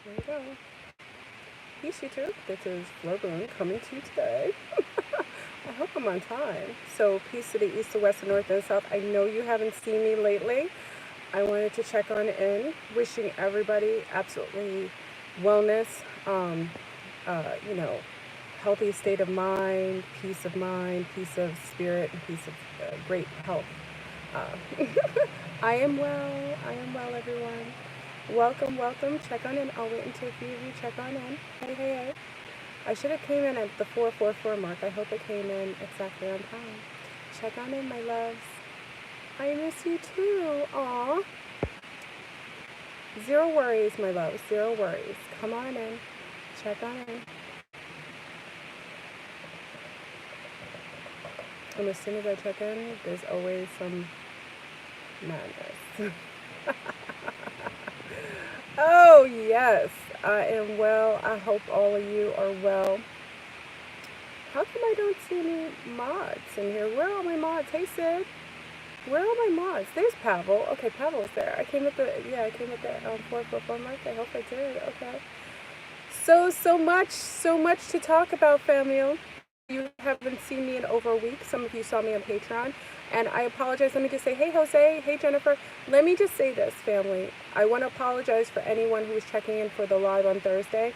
There you go. Peace, YouTube. This is Lagoon coming to you today. I hope I'm on time. So, peace to the east, the west, the north, and the south. I know you haven't seen me lately. I wanted to check on in, wishing everybody absolutely wellness, um, you know, healthy state of mind, peace of spirit, and peace of great health. Uh, I am well. I am well, everyone. Welcome, welcome. Check on in. I'll wait until a few of you check on in. Hey, hey, hey. I should have came in at the 444 mark. I hope I came in exactly on time. Check on in, my loves. I miss you too. Aw. Zero worries, my loves. Zero worries. Come on in. Check on in. And as soon as I check in, there's always some madness. Oh, yes. I am well. I hope all of you are well. How come I don't see any mods in here? Where are my mods? Hey, Sid. Where are my mods? There's Pavel. Okay, Pavel's there. I came at the 444 mark. I hope I did. Okay. So much to talk about, family. You haven't seen me in over a week. Some of you saw me on Patreon. And I apologize. Let me just say, hey, Jose. Hey, Jennifer. Let me just say this, family. I want to apologize for anyone who was checking in for the live on Thursday.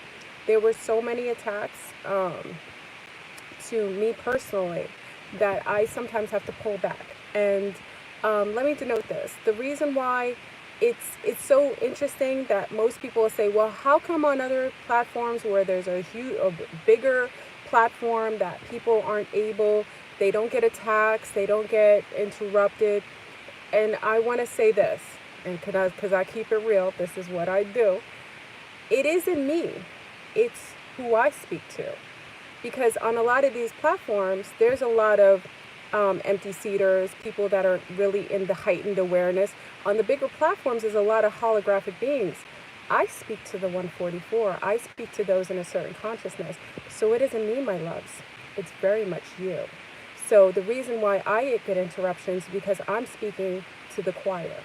There were so many attacks to me personally that I sometimes have to pull back. And let me denote this. The reason why it's so interesting that most people will say, well, how come on other platforms where there's a bigger platform that people aren't able, they don't get attacks, they don't get interrupted? And I want to say this, and because I keep it real, this is what I do. It isn't me, it's who I speak to. Because on a lot of these platforms, there's a lot of empty seaters, people that are really in the heightened awareness. On the bigger platforms, there's a lot of holographic beings. I speak to the 144. I speak to those in a certain consciousness. So it isn't me, my loves. It's very much you. So the reason why I get interruptions is because I'm speaking to the choir,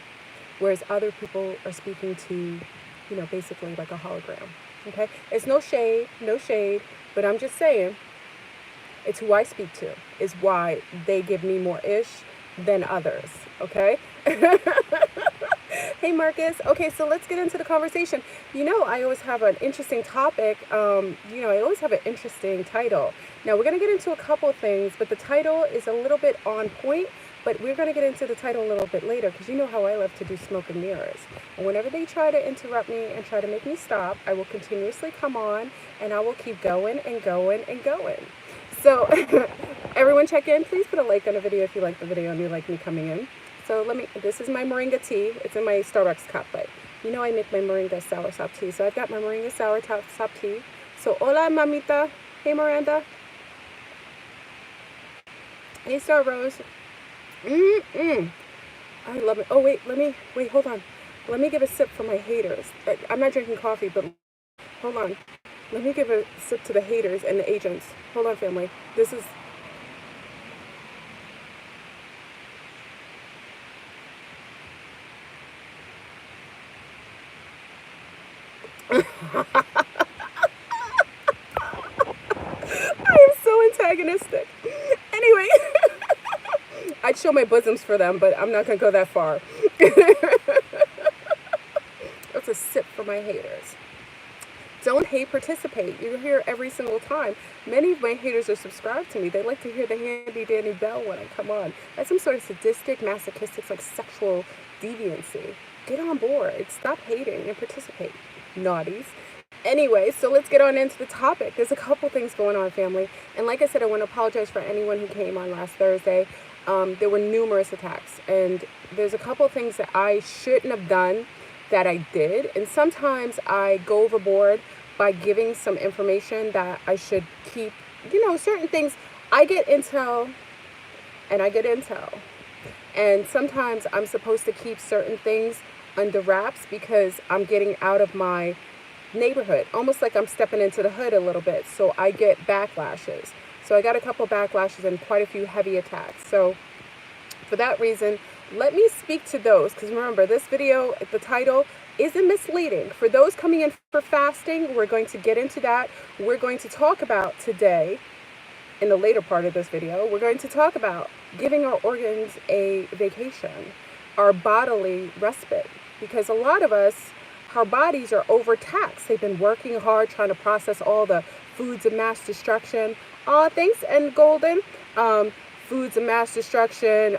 whereas other people are speaking to, basically like a hologram. Okay? It's no shade, but I'm just saying, it's who I speak to is why they give me more ish than others. Okay? Hey, Marcus. Okay, so let's get into the conversation. I always have an interesting topic. I always have an interesting title. Now, we're going to get into a couple things, but the title is a little bit on point. But we're going to get into the title a little bit later because you know how I love to do smoke and mirrors. And whenever they try to interrupt me and try to make me stop, I will continuously come on and I will keep going and going and going. So everyone check in. Please put a like on the video if you like the video and you like me coming in. So this is my moringa tea. It's in my Starbucks cup, but I make my moringa sour sop tea. So I've got my moringa sour sop tea. So hola, mamita. Hey, Miranda. Hey, Star Rose. I love it. Oh, wait, hold on. Let me give a sip for my haters. I'm not drinking coffee, but hold on. Let me give a sip to the haters and the agents. Hold on, family. This is... I am so antagonistic. Anyway, I'd show my bosoms for them, but I'm not going to go that far. That's a sip for my haters. Don't hate, participate. You're here every single time. Many of my haters are subscribed to me. They like to hear the handy dandy bell when I come on. That's some sort of sadistic, masochistic, like sexual deviancy. Get on board. Stop hating and participate. Naughties. Anyway, so let's get on into the topic. There's a couple things going on, family. And like I said, I want to apologize for anyone who came on last Thursday. There were numerous attacks. And there's a couple things that I shouldn't have done that I did. And sometimes I go overboard by giving some information that I should keep. Certain things. I get intel. And sometimes I'm supposed to keep certain things under wraps because I'm getting out of my neighborhood, almost like I'm stepping into the hood a little bit, so I get backlashes. So I got a couple backlashes and quite a few heavy attacks. So for that reason, let me speak to those, because remember, this video, the title isn't misleading. For those coming in for fasting, we're going to get into that. We're going to talk about today, in the later part of this video, we're going to talk about giving our organs a vacation, our bodily respite. Because a lot of us, our bodies are overtaxed. They've been working hard trying to process all the foods of mass destruction. Thanks, and Golden. Foods of mass destruction,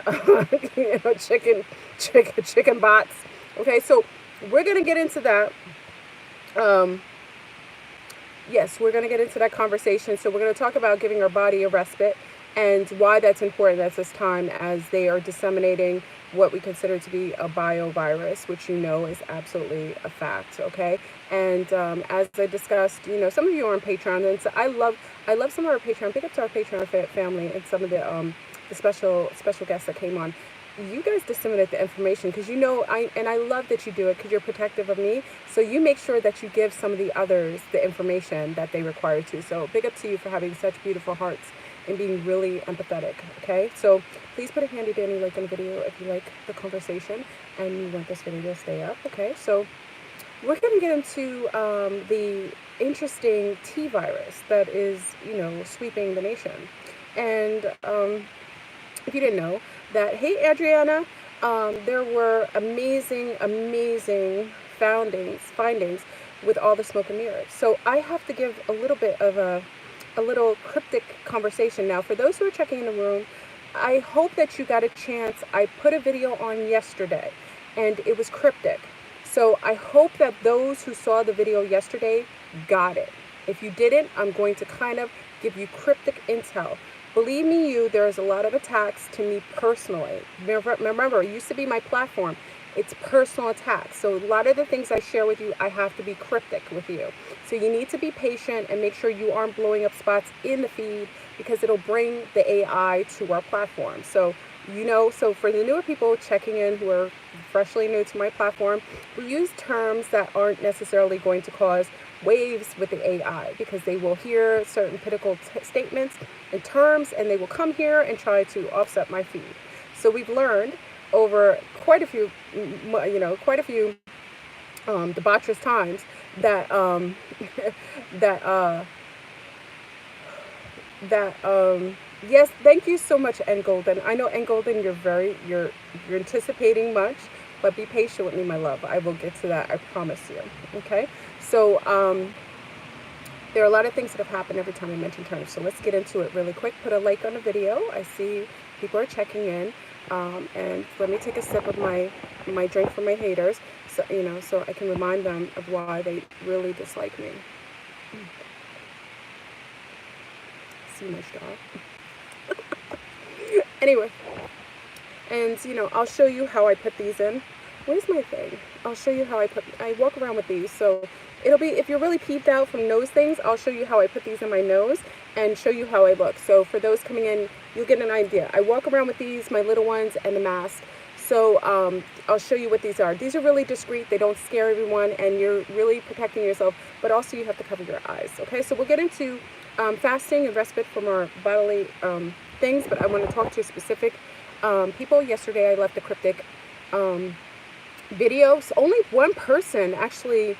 chicken bots. Okay, so we're going to get into that. Yes, we're going to get into that conversation. So we're going to talk about giving our body a respite and why that's important at this time, as they are disseminating what we consider to be a biovirus, which is absolutely a fact. Okay, and as I discussed, some of you are on Patreon, and so I love some of our Patreon. Pick up to our Patreon family and some of the special guests that came on. You guys disseminate the information because I love that you do it because you're protective of me. So you make sure that you give some of the others the information that they require to. So big up to you for having such beautiful hearts and being really empathetic. Okay, so please put a handy dandy like on the video if you like the conversation and you want this video to stay up. Okay, so we're going to get into the interesting T virus that is sweeping the nation. And if you didn't know that, hey Adriana, there were amazing findings with all the smoke and mirrors. So I have to give a little bit of a little cryptic conversation now. For those who are checking in the room, I hope that you got a chance. I put a video on yesterday and it was cryptic. So I hope that those who saw the video yesterday got it. If you didn't, I'm going to kind of give you cryptic intel. Believe me, there's a lot of attacks to me personally. Remember, it used to be my platform. It's personal attacks. So a lot of the things I share with you, I have to be cryptic with you. So you need to be patient and make sure you aren't blowing up spots in the feed, because it'll bring the AI to our platform. So, so for the newer people checking in who are freshly new to my platform, we use terms that aren't necessarily going to cause waves with the AI, because they will hear certain political statements and terms, and they will come here and try to offset my feed. So we've learned over quite a few debaucherous times that yes, thank you so much, N Golden. I know, N Golden, you're anticipating much, but be patient with me, my love. I will get to that, I promise you. Okay, so there are a lot of things that have happened every time I mention terms. So let's get into it really quick. Put a like on the video. I see people are checking in. And let me take a sip of my drink for my haters, so so I can remind them of why they really dislike me. See much dog. Anyway, and I'll show you how I put these in. Where's my thing? I'll show you how I walk around with these. So it'll be, if you're really peeved out from nose things, I'll show you how I put these in my nose and show you how I look. So for those coming in, you'll get an idea. I walk around with these, my little ones, and the mask. So I'll show you what these are. These are really discreet. They don't scare everyone, and you're really protecting yourself, but also you have to cover your eyes. Okay, so we'll get into fasting and respite from our bodily things, but I want to talk to specific people. Yesterday I left a cryptic video. So only one person actually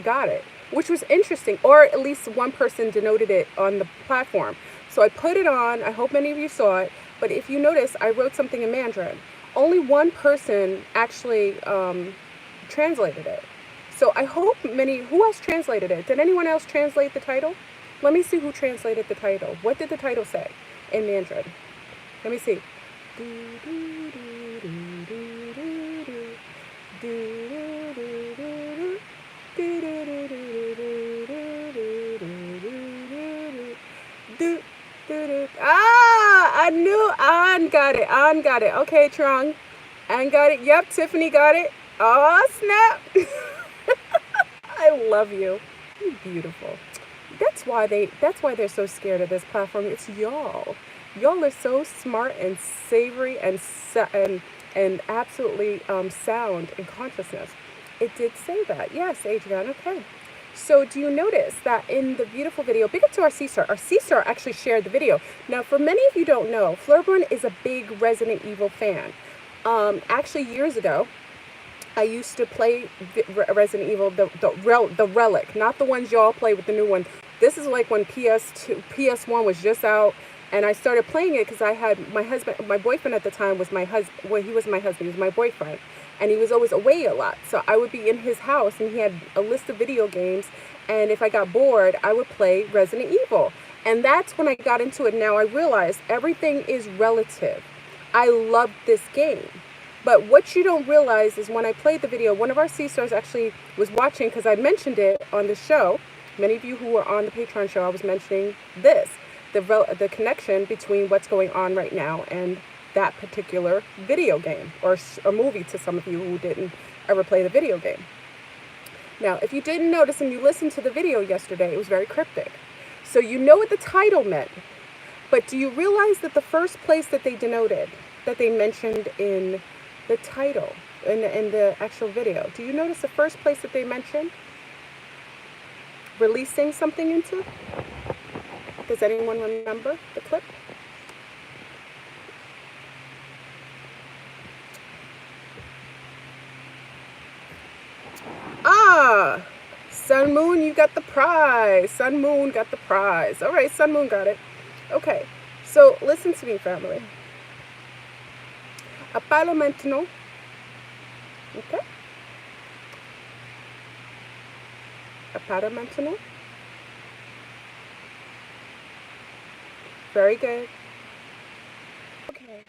got it, which was interesting, or at least one person denoted it on the platform. So I put it on. I hope many of you saw it, but if you notice, I wrote something in Mandarin. Only one person actually translated it. So I hope who else translated it? Did anyone else translate the title? Let me see who translated the title. What did the title say in Mandarin? Let me see. I knew An got it. An got it. Okay, Trong. An got it. Yep, Tiffany got it. Oh, snap. I love you. You're beautiful. That's why they're so scared of this platform. It's y'all. Y'all are so smart and savory and absolutely sound in consciousness. It did say that. Yes, Adrian. Okay. So do you notice that in the beautiful video, big up to our C-Star. Our C-Star actually shared the video. Now, for many of you don't know, Flurburn is a big Resident Evil fan. Actually, years ago, I used to play Resident Evil, the Relic, not the ones y'all play with the new one. This is like when PS2, PS1 was just out, and I started playing it because I had my husband, my boyfriend at the time was my husband. Well, he was my husband, he was my boyfriend, and he was always away a lot. So I would be in his house, and he had a list of video games, and if I got bored, I would play Resident Evil. And that's when I got into it. Now I realized everything is relative. I loved this game. But what you don't realize is when I played the video, one of our C-stars actually was watching because I mentioned it on the show. Many of you who were on the Patreon show, I was mentioning this, the connection between what's going on right now and that particular video game or a movie to some of you who didn't ever play the video game. Now, if you didn't notice and you listened to the video yesterday, it was very cryptic. So you know what the title meant. But do you realize that the first place that they denoted, that they mentioned in the title, in the actual video, do you notice the first place that they mentioned releasing something into? Does anyone remember the clip? Ah, Sun Moon, you got the prize. Sun Moon got the prize. All right, Sun Moon got it. Okay, so listen to me, family. Apparo maintenant. Okay. Apparo maintenant. Very good. Okay.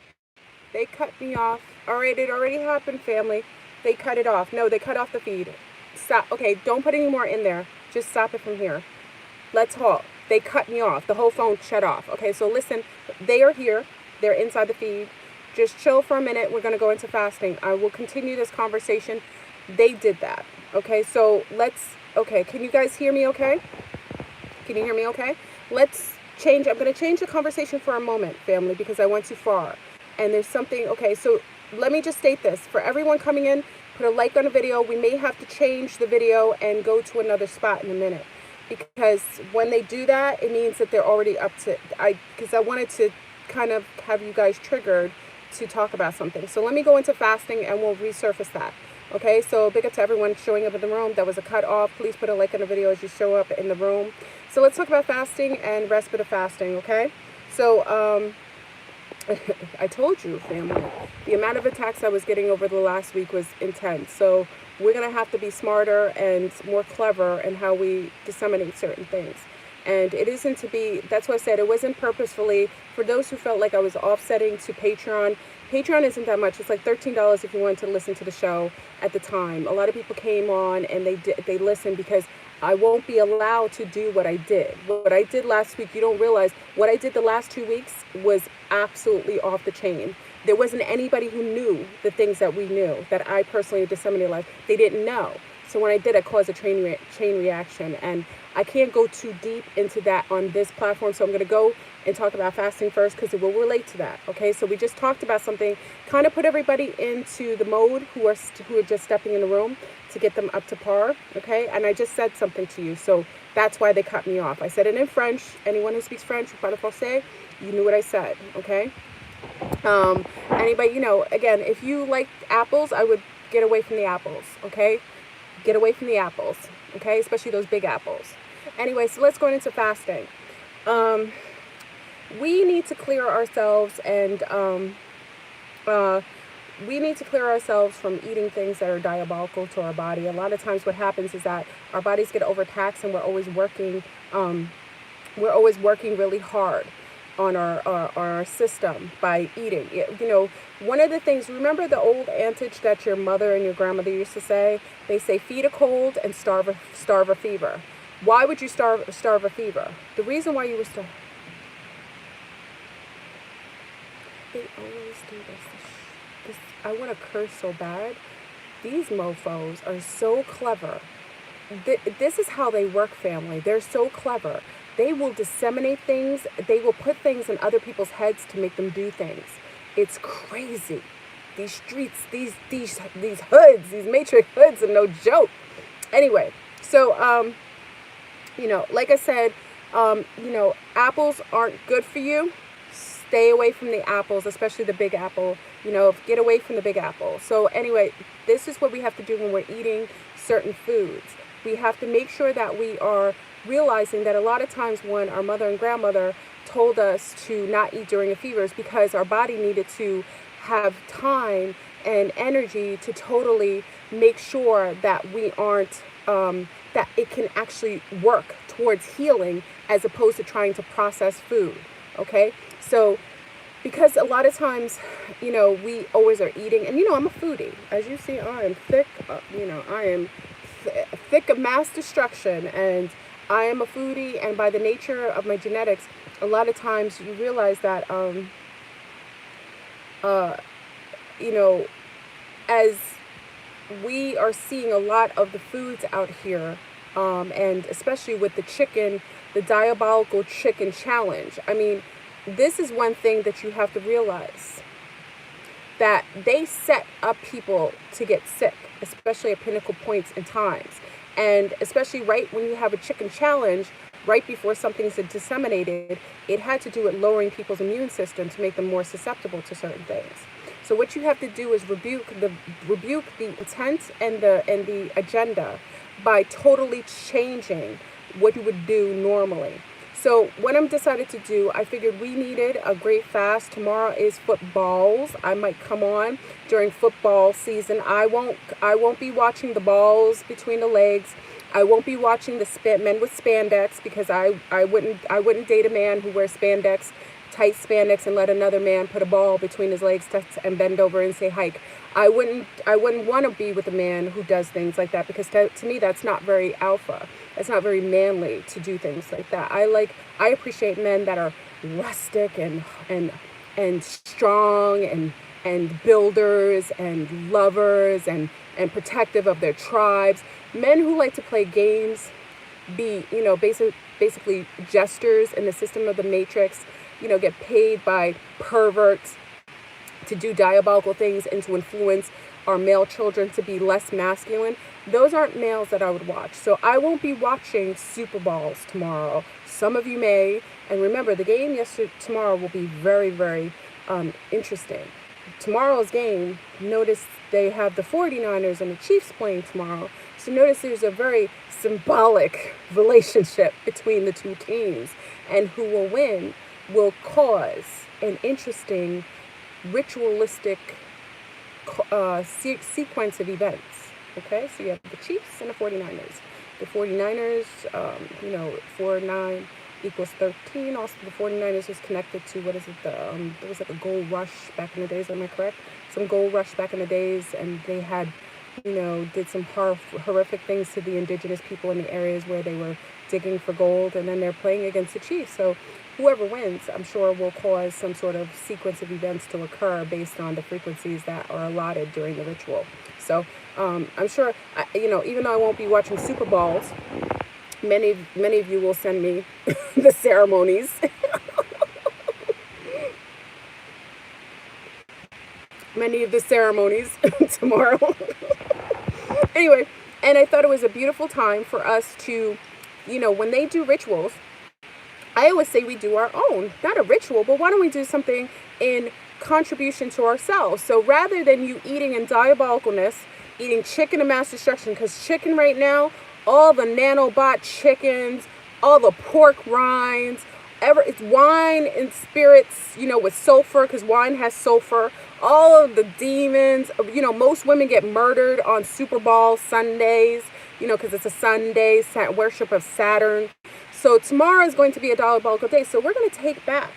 They cut me off. All right, it already happened, family. They cut it off. No, they cut off the feed. Stop. Okay, don't put any more in there. Just stop it from here. Let's halt. They cut me off. The whole phone shut off. Okay, so listen. They are here. They're inside the feed. Just chill for a minute. We're going to go into fasting. I will continue this conversation. They did that. Okay, so let's... Okay, can you guys hear me okay? Can you hear me okay? Let's change. I'm going to change the conversation for a moment, family, because I went too far. And there's something... Okay, so let me just state this. For everyone coming in, put a like on the video. We may have to change the video and go to another spot in a minute. Because when they do that, it means that they're already up to... Because I wanted to kind of have you guys triggered to talk about something. So let me go into fasting and we'll resurface that. Okay, so big up to everyone showing up in the room. That was a cut off. Please put a like on the video as you show up in the room. So let's talk about fasting and respite of fasting, okay? So I told you, family, the amount of attacks I was getting over the last week was intense. So we're going to have to be smarter and more clever in how we disseminate certain things. And it isn't to be, that's why I said it wasn't purposefully. For those who felt like I was offsetting to Patreon, Patreon isn't that much. It's like $13 if you wanted to listen to the show at the time. A lot of people came on and they listened because I won't be allowed to do what I did. What I did last week, you don't realize, what I did the last 2 weeks was absolutely off the chain. There wasn't anybody who knew the things that we knew, that I personally disseminated live. They didn't know. So when I did, I caused a chain reaction. And I can't go too deep into that on this platform. So I'm going to go and talk about fasting first because it will relate to that. Okay, so we just talked about something, kind of put everybody into the mode who are just stepping in the room to get them up to par. Okay, and I just said something to you. So that's why they cut me off. I said it in French. Anyone who speaks French, you parle français, you knew what I said. Okay. Anybody, you know, again, if you like apples, I would get away from the apples. Okay. Get away from the apples, okay? Especially those big apples. Anyway, so let's go into fasting. We need to clear ourselves and we need to clear ourselves from eating things that are diabolical to our body. A lot of times what happens is that our bodies get overtaxed and we're always working really hard on our system by eating. You know, one of the things, remember the old adage that your mother and your grandmother used to say? They say, feed a cold and starve a fever. Why would you starve a fever? The reason why you would starve... They always do this. I want to curse so bad. These mofos are so clever. This is how they work, family. They're so clever. They will disseminate things. They will put things in other people's heads to make them do things. It's crazy. These streets, these hoods, these matrix hoods are no joke. Anyway, so, you know, like I said, you know, apples aren't good for you. Stay away from the apples, especially the big apple. get away from the Big Apple. So anyway, this is what we have to do when we're eating certain foods. We have to make sure that we are realizing that a lot of times when our mother and grandmother told us to not eat during a fever is because our body needed to have time and energy to totally make sure that we aren't, that it can actually work towards healing as opposed to trying to process food. Okay? So, because a lot of times, we always are eating, and I'm a foodie. As you see, I am thick, I am thick of mass destruction, and I am a foodie, and by the nature of my genetics, a lot of times you realize that, as we are seeing a lot of the foods out here, and especially with the diabolical chicken challenge. I mean, this is one thing that you have to realize, that they set up people to get sick, especially at pinnacle points and times. And especially right when you have a chicken challenge, right before something's disseminated, it had to do with lowering people's immune system to make them more susceptible to certain things. So what you have to do is rebuke the intent and the agenda by totally changing what you would do normally. So what I'm decided to do, I figured we needed a great fast. Tomorrow is footballs. I might come on during football season. I won't be watching the balls between the legs. I won't be watching the men with spandex, because I wouldn't date a man who wears spandex, tight spandex, and let another man put a ball between his legs and bend over and say hike. I wouldn't want to be with a man who does things like that, because to me that's not very alpha. It's not very manly to do things like that. I appreciate men that are rustic and strong and builders and lovers and protective of their tribes. Men who like to play games, be basically jesters in the system of the matrix, get paid by perverts to do diabolical things and to influence our male children to be less masculine. Those aren't males that I would watch. So I won't be watching Super Bowls tomorrow. Some of you may. And remember, the game tomorrow will be very, very interesting. Tomorrow's game, notice they have the 49ers and the Chiefs playing tomorrow. So notice there's a very symbolic relationship between the two teams. And who will win will cause an interesting ritualistic sequence of events. Okay, so you have the Chiefs and the 49ers. The 49ers, 4-9 equals 13. Also, the 49ers is connected to, there was like a gold rush back in the days, am I correct? Some gold rush back in the days, and they had, did some horrific things to the indigenous people in the areas where they were digging for gold, and then they're playing against the Chiefs. So whoever wins, I'm sure, will cause some sort of sequence of events to occur based on the frequencies that are allotted during the ritual. So I'm sure, even though I won't be watching Super Bowls, many of you will send me the ceremonies. Many of the ceremonies tomorrow. Anyway, and I thought it was a beautiful time for us to, when they do rituals, I always say we do our own, not a ritual, but why don't we do something in contribution to ourselves? So rather than you eating in diabolicalness, eating chicken and mass destruction, because chicken right now, all the nanobot chickens, all the pork rinds, it's wine and spirits, with sulfur, because wine has sulfur, all of the demons, most women get murdered on Super Bowl Sundays, because it's a Sunday, worship of Saturn. So tomorrow is going to be a diabolical day. So we're going to take back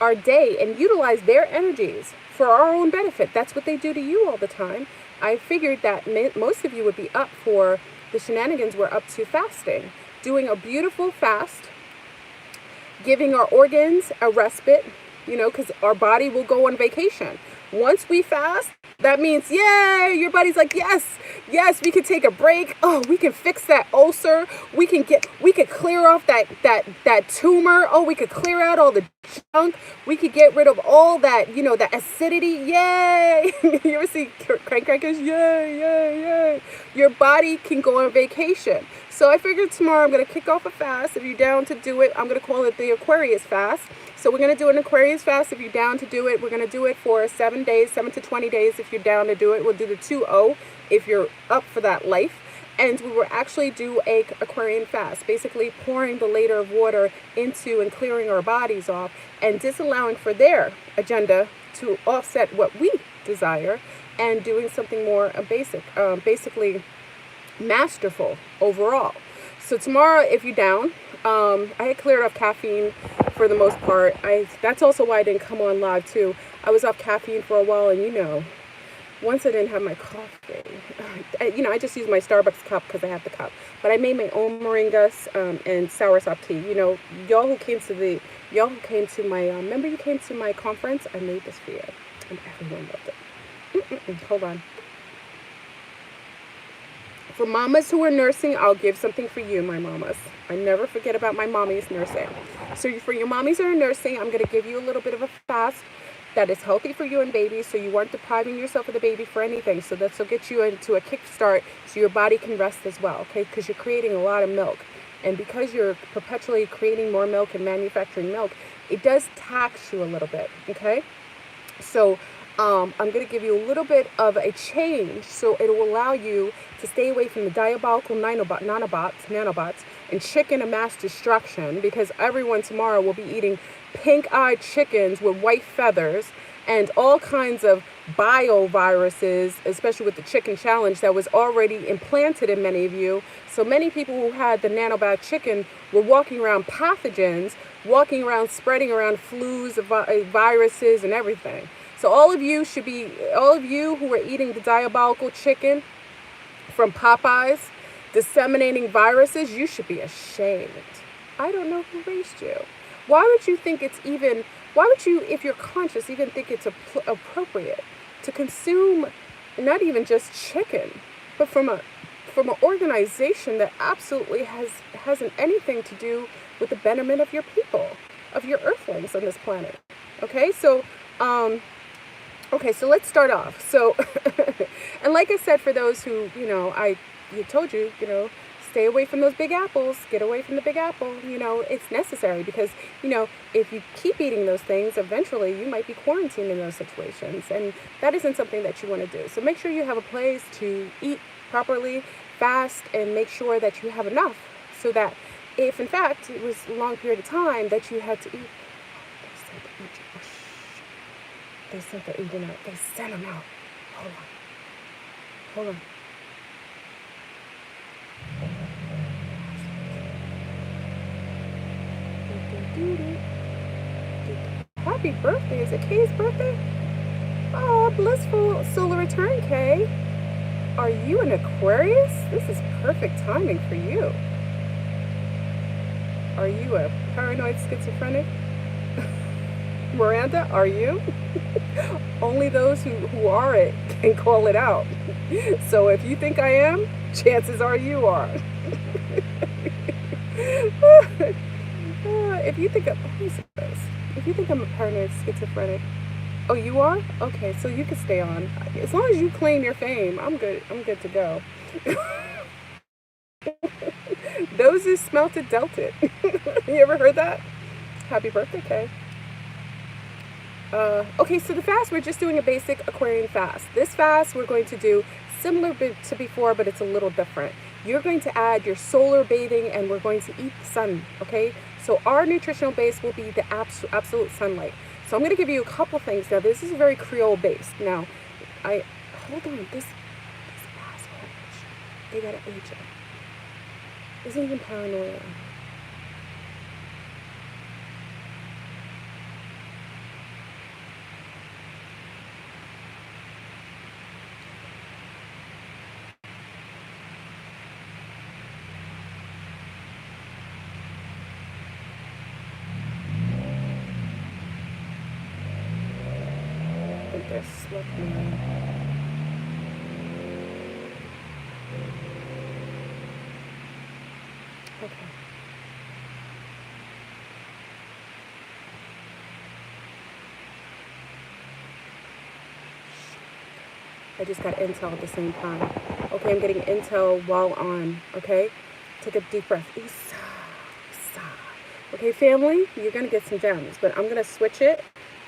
our day and utilize their energies for our own benefit. That's what they do to you all the time. I figured that most of you would be up for the shenanigans we're up to fasting, doing a beautiful fast, giving our organs a respite, because our body will go on vacation. Once we fast, that means, yay, your body's like, yes, we can take a break. Oh, we can fix that ulcer. We can clear off that tumor. Oh, we could clear out all the junk. We could get rid of all that, that acidity. Yay. You ever see crackers? Yay. Your body can go on vacation. So I figured tomorrow I'm going to kick off a fast. If you're down to do it, I'm going to call it the Aquarius fast. So we're going to do an Aquarius fast. If you're down to do it, we're going to do it for 7 7 days, 7 to 20 days if you're down to do it. We'll do the 2-0 if you're up for that life. And we will actually do a Aquarian fast, basically pouring the liter of water into and clearing our bodies off and disallowing for their agenda to offset what we desire and doing something more basic, basically masterful overall. So tomorrow, if you're down, I had cleared off caffeine for the most part. That's also why I didn't come on live too. I was off caffeine for a while, and you know, once I didn't have my coffee, I just used my Starbucks cup because I have the cup. But I made my own moringas and soursop tea. You know, y'all who came to my, remember you came to my conference? I made this for you, and everyone loved it. Hold on. For mamas who are nursing, I'll give something for you, my mamas. I never forget about my mommies nursing. So for your mommies who are nursing, I'm going to give you a little bit of a fast that is healthy for you and baby, so you aren't depriving yourself of the baby for anything. So this will get you into a kickstart so your body can rest as well, okay? Because you're creating a lot of milk. And because you're perpetually creating more milk and manufacturing milk, it does tax you a little bit, okay? So I'm going to give you a little bit of a change, so it will allow you to stay away from the diabolical nanobots and chicken of mass destruction, because everyone tomorrow will be eating pink-eyed chickens with white feathers and all kinds of bioviruses, especially with the chicken challenge that was already implanted in many of you. So many people who had the nanobot chicken were walking around pathogens, walking around spreading around flus, viruses, and everything. So all of you who are eating the diabolical chicken from Popeyes, disseminating viruses, you should be ashamed. I don't know who raised you. Why would you think it's even, why would you, if you're conscious, even think it's appropriate to consume not even just chicken, but from an organization that absolutely hasn't anything to do with the betterment of your people, of your earthlings on this planet. Okay, so so let's start off. So, and like I said, for those who, I told you, stay away from those big apples, get away from the big apple. It's necessary because, if you keep eating those things, eventually you might be quarantined in those situations. And that isn't something that you want to do. So make sure you have a place to eat properly, fast, and make sure that you have enough so that if, in fact, it was a long period of time that you had to eat, they sent the agent out. They sent him out. Hold on. Happy birthday. Is it Kay's birthday? Oh, blissful solar return, Kay. Are you an Aquarius? This is perfect timing for you. Are you a paranoid schizophrenic? Miranda, are you? Only those who are it can call it out. So if you think I am, chances are you are. If you think I'm a paranoid schizophrenic, oh, you are? Okay, so you can stay on. As long as you claim your fame, I'm good. I'm good to go. Those who smelt it dealt it. You ever heard that? Happy birthday, Kay. Okay, so the fast, we're just doing a basic Aquarian fast. This fast we're going to do similar to before, but it's a little different. You're going to add your solar bathing and we're going to eat the sun, okay? So our nutritional base will be the absolute sunlight. So I'm going to give you a couple things. Now, this is very Creole based. Now, hold on, this asshole, they got an agent. Isn't even paranoia. They're slipping. Okay. I just got intel at the same time. Okay, I'm getting intel while on. Okay, take a deep breath. Okay, family, you're gonna get some gems, but I'm gonna switch it.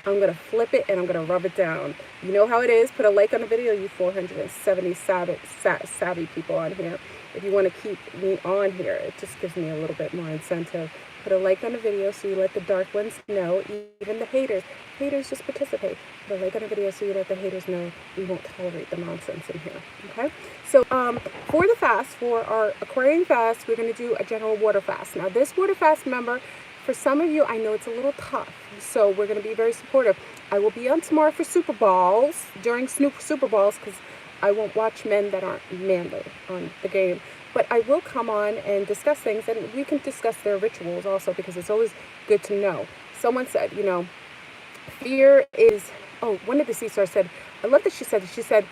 I'm going to flip it and I'm going to rub it down. You know how it is. Put a like on the video, you 470 savvy people on here. If you want to keep me on here, it just gives me a little bit more incentive. Put a like on the video so you let the dark ones know, even the haters. Haters, just participate. Put a like on the video so you let the haters know we won't tolerate the nonsense in here. Okay? So for the fast, for our Aquarian fast, we're going to do a general water fast. Now this water fast, remember, for some of you, I know it's a little tough. So we're going to be very supportive. I will be on tomorrow for Super Balls, during Super Balls, because I won't watch men that aren't manly on the game. But I will come on and discuss things, and we can discuss their rituals also, because it's always good to know. Someone said, you know, fear is, one of the sea stars said, I love that she said,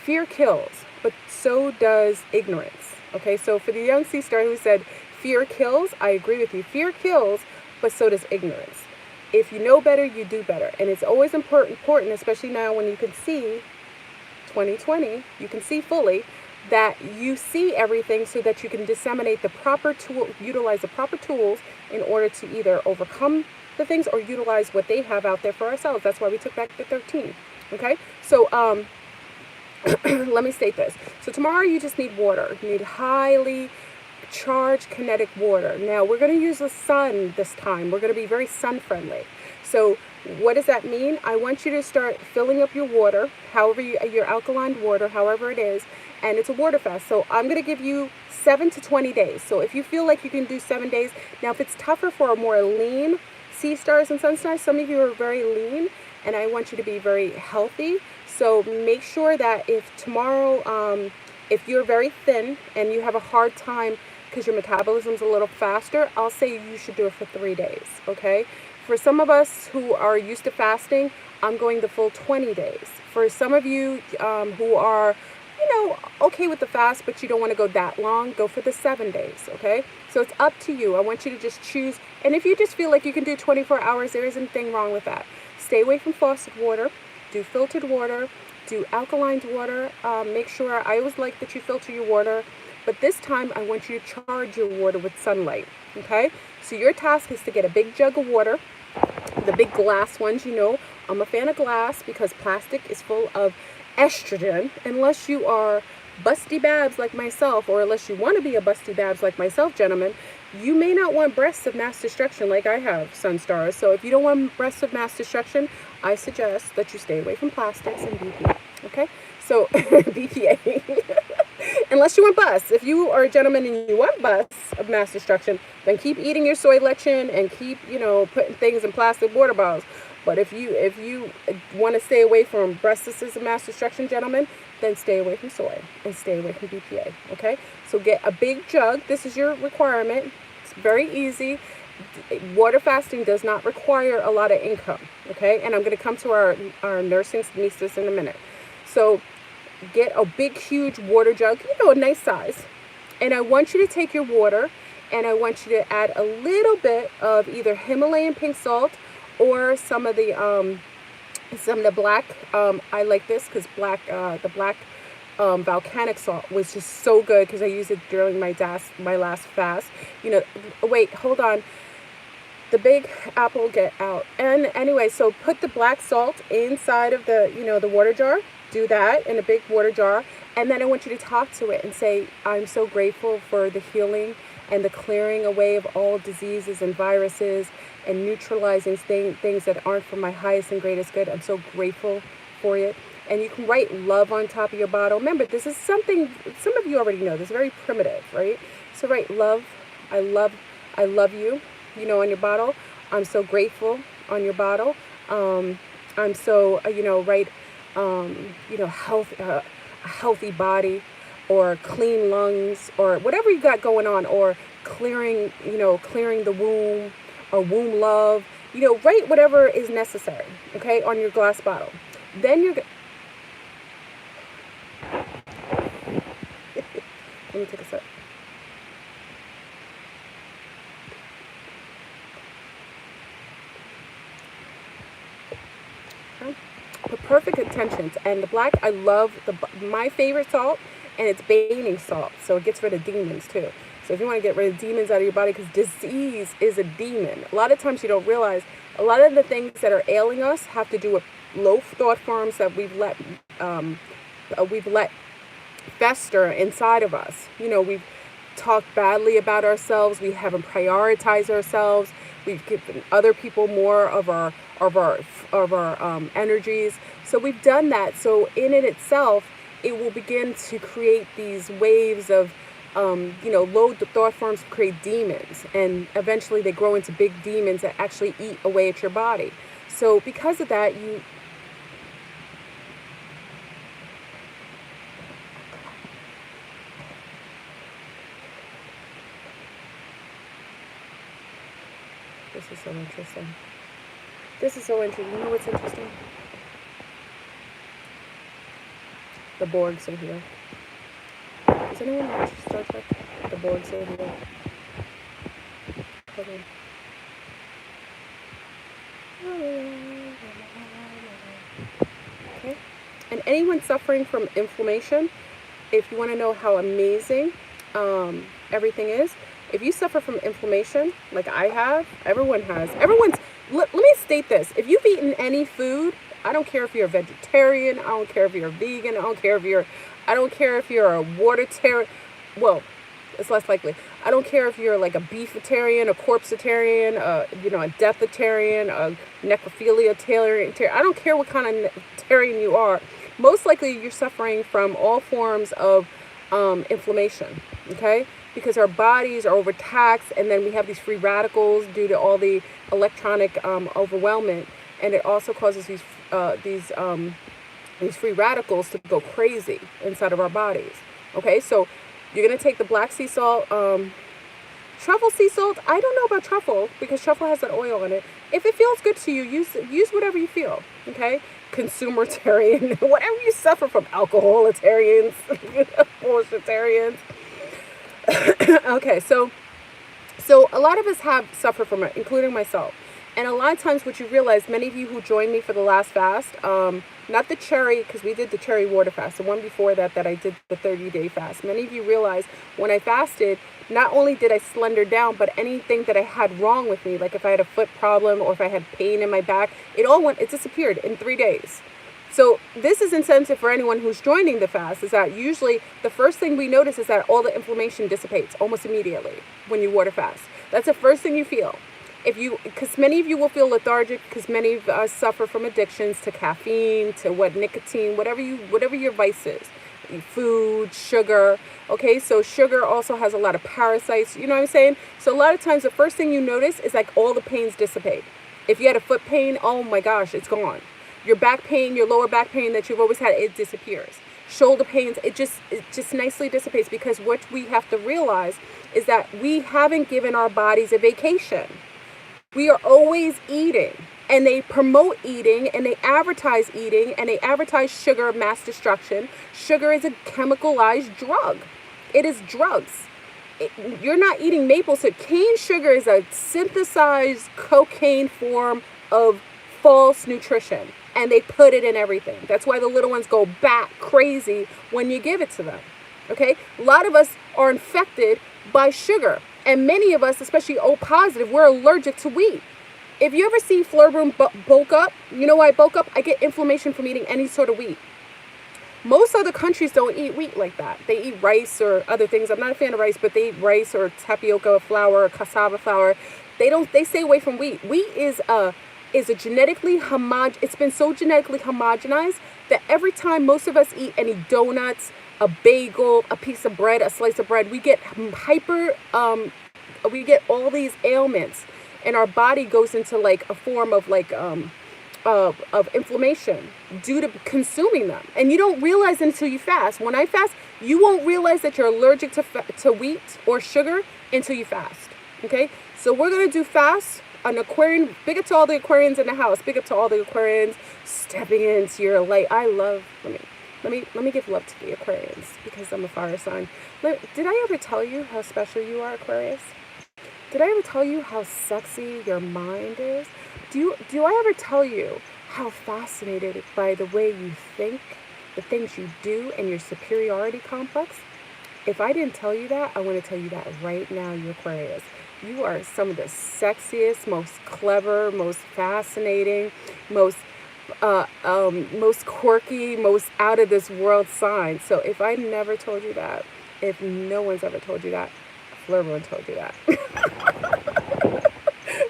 fear kills, but so does ignorance. Okay, so for the young sea star who said, fear kills, I agree with you. Fear kills, but so does ignorance. If you know better, you do better. And it's always important, especially now when you can see 2020, you can see fully, that you see everything so that you can disseminate the proper tool, utilize the proper tools in order to either overcome the things or utilize what they have out there for ourselves. That's why we took back the 13. Okay, so let me state this. So tomorrow you just need water. You need highly charged kinetic water. Now we're going to use the sun this time. We're going to be very sun friendly. So what does that mean? I want you to start filling up your water, however your alkaline water, however it is, and it's a water fast. So I'm going to give you 7 to 20 days. So if you feel like you can do 7 days, now if it's tougher for a more lean sea stars and sun stars, some of you are very lean, and I want you to be very healthy. So make sure that if tomorrow, if you're very thin and you have a hard time because your metabolism's a little faster, I'll say you should do it for 3 days, okay? For some of us who are used to fasting, I'm going the full 20 days. For some of you who are, you know, okay with the fast, but you don't want to go that long, go for the 7 days, okay? So it's up to you. I want you to just choose. And if you just feel like you can do 24 hours, there isn't anything wrong with that. Stay away from faucet water. Do filtered water. Do alkaline water. Make sure, I always like that you filter your water. But this time, I want you to charge your water with sunlight, okay? So your task is to get a big jug of water, the big glass ones, you know. I'm a fan of glass because plastic is full of estrogen, unless you are busty babs like myself, or unless you want to be a busty babs like myself, gentlemen. You may not want breasts of mass destruction like I have, sun stars. So if you don't want breasts of mass destruction, I suggest that you stay away from plastics and BPA, okay? So BPA. Unless you want bus. If you are a gentleman and you want bus of mass destruction, then keep eating your soy lectin and keep, you know, putting things in plastic water bottles. But if you want to stay away from breasts of mass destruction, gentlemen, then stay away from soy and stay away from BPA, okay? So get a big jug. This is your requirement. It's very easy. Water fasting does not require a lot of income, okay? And I'm going to come to our nursing nieces in a minute. So get a big, huge water jug, you know, a nice size. And I want you to take your water and I want you to add a little bit of either Himalayan pink salt or some of the black, I like this because the black volcanic salt was just so good because I used it during my last fast. You know, wait, hold on. The big apple get out. And anyway, so put the black salt inside of the, you know, the water jar. Do that in a big water jar. And then I want you to talk to it and say, I'm so grateful for the healing and the clearing away of all diseases and viruses and neutralizing things that aren't for my highest and greatest good. I'm so grateful for it. And you can write love on top of your bottle. Remember, this is something some of you already know. This is very primitive, right? So write love, I love you, you know, on your bottle. I'm so grateful on your bottle. I'm so, you know, write, you know, a healthy body or clean lungs or whatever you got going on, or clearing, you know, clearing the womb or womb love, you know, write whatever is necessary, okay, on your glass bottle. Then you're let me take a sip. Okay. The perfect intentions. And the black, I love my favorite salt, and it's bathing salt, so it gets rid of demons too. So if you want to get rid of demons out of your body, because disease is a demon. A lot of times you don't realize a lot of the things that are ailing us have to do with low thought forms that we've let fester inside of us. You know, we've talked badly about ourselves. We haven't prioritized ourselves. We've given other people more of our energies. So we've done that. So in it itself, it will begin to create these waves of, low thought forms create demons, and eventually they grow into big demons that actually eat away at your body. So because of that, this is so interesting. This is so interesting. You know what's interesting? The Borgs are here. Does anyone watch Star Trek? The Borgs are here. Hold on. Okay. And anyone suffering from inflammation, if you want to know how amazing everything is, if you suffer from inflammation, like I have, everyone has. Let me state this. If you've eaten any food, I don't care if you're a vegetarian, I don't care if you're a vegan, I don't care if you're a watertarian. Well, it's less likely. I don't care if you're like a beefitarian, a corpsetarian, a deathitarian, a necrophilia-tarian. I don't care what kind of tarian you are. Most likely you're suffering from all forms of inflammation, okay? Because our bodies are overtaxed, and then we have these free radicals due to all the electronic overwhelmment, and it also causes these free radicals to go crazy inside of our bodies. Okay, so you're gonna take the black sea salt, truffle sea salt. I don't know about truffle because truffle has that oil in it. If it feels good to you, use whatever you feel. Okay, consumeritarian, whatever you suffer from, alcoholitarians, bullshitarians. Okay, so a lot of us have suffered from it, including myself. And a lot of times what you realize, many of you who joined me for the last fast, not the cherry, because we did the cherry water fast, the one before that I did the 30-day fast. Many of you realize when I fasted, not only did I slender down, but anything that I had wrong with me, like if I had a foot problem or if I had pain in my back, it disappeared in 3 days. So this is incentive for anyone who's joining the fast, is that usually the first thing we notice is that all the inflammation dissipates almost immediately when you water fast. That's the first thing you feel. Because many of you will feel lethargic, because many of us suffer from addictions to caffeine, to nicotine, whatever your vice is, food, sugar. Okay, so sugar also has a lot of parasites. You know what I'm saying? So a lot of times the first thing you notice is like all the pains dissipate. If you had a foot pain, oh my gosh, it's gone. Your back pain, your lower back pain that you've always had, it disappears. Shoulder pains, it just nicely dissipates, because what we have to realize is that we haven't given our bodies a vacation. We are always eating, and they promote eating, and they advertise eating, and they advertise sugar mass destruction. Sugar is a chemicalized drug. It is drugs. You're not eating maple syrup. Cane sugar is a synthesized cocaine form of false nutrition, and they put it in everything. That's why the little ones go bat crazy when you give it to them. Okay? A lot of us are infected by sugar. And many of us, especially O positive, we're allergic to wheat. If you ever see Flurboom bulk up, you know why I bulk up? I get inflammation from eating any sort of wheat. Most other countries don't eat wheat like that. They eat rice or other things. I'm not a fan of rice, but they eat rice or tapioca flour or cassava flour. They stay away from wheat. Wheat is a genetically it's been so genetically homogenized that every time most of us eat any donuts, a bagel, a piece of bread, a slice of bread, we get we get all these ailments, and our body goes into like a form of of inflammation due to consuming them. And you don't realize it until you fast. When I fast, you won't realize that you're allergic to wheat or sugar until you fast. Okay, so we're gonna do fast. An Aquarian, big up to all the Aquarians in the house. Big up to all the Aquarians stepping into your light. I love. Let me give love to the Aquarians, because I'm a fire sign. Did I ever tell you how special you are, Aquarius? Did I ever tell you how sexy your mind is? Do I ever tell you how fascinated by the way you think, the things you do, and your superiority complex? If I didn't tell you that, I want to tell you that right now, you Aquarius. You are some of the sexiest, most clever, most fascinating, most most quirky, most out of this world signs. So if I never told you that, if no one's ever told you that, everyone told you that.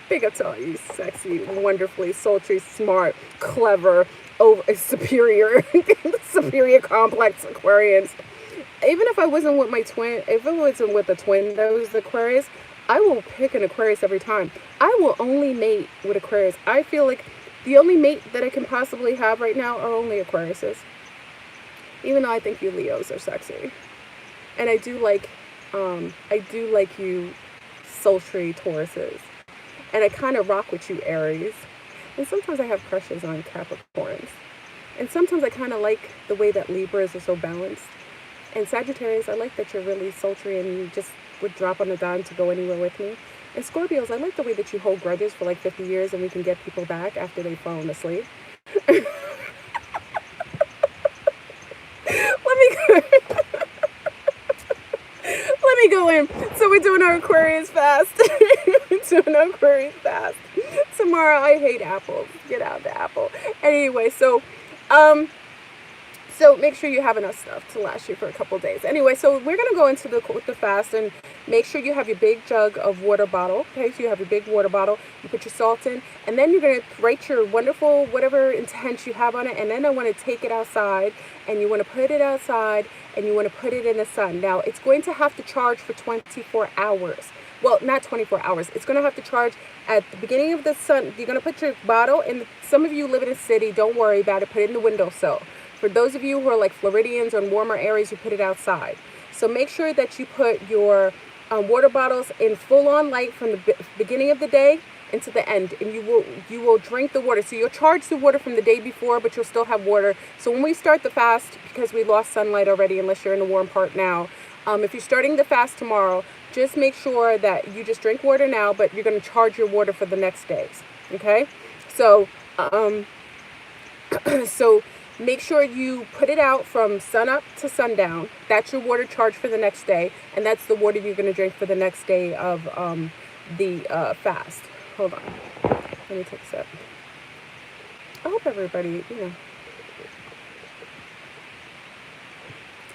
Big up to all you sexy, wonderfully sultry, smart, clever, superior, superior complex Aquarians. Even if I wasn't with my twin, if it wasn't with a twin that was Aquarius, I will pick an Aquarius every time. I will only mate with Aquarius. I feel like the only mate that I can possibly have right now are only Aquariuses. Even though I think you Leos are sexy. And I do like you sultry Tauruses. And I kind of rock with you Aries. And sometimes I have crushes on Capricorns. And sometimes I kind of like the way that Libras are so balanced. And Sagittarius, I like that you're really sultry and you just would drop on a dime to go anywhere with me. And Scorpios, I like the way that you hold grudges for like 50 years and we can get people back after they've fallen asleep. Let me go. Let me go in. So we're doing our Aquarius fast. We're doing our Aquarius fast. Tomorrow, I hate apples. Get out the apple. Anyway, so make sure you have enough stuff to last you for a couple days. Anyway, so we're going to go into the fast and make sure you have your big jug of water bottle. Okay, so you have your big water bottle. You put your salt in. And then you're going to write your wonderful, whatever intent you have on it. And then I want to take it outside. And you want to put it outside. And you want to put it in the sun. Now, it's going to have to charge for 24 hours. Well, not 24 hours. It's going to have to charge at the beginning of the sun. You're going to put your bottle in. Some of you live in a city. Don't worry about it. Put it in the windowsill. For those of you who are like Floridians or in warmer areas, you put it outside. So make sure that you put your water bottles in full-on light from the beginning of the day into the end, and you will drink the water. So you'll charge the water from the day before, but you'll still have water. So when we start the fast, because we lost sunlight already, unless you're in the warm part now, if you're starting the fast tomorrow, just make sure that you just drink water now, but you're going to charge your water for the next days. Okay, so so make sure you put it out from sunup to sundown. That's your water charge for the next day. And that's the water you're going to drink for the next day of the fast. Hold on. Let me take a sip. I hope everybody,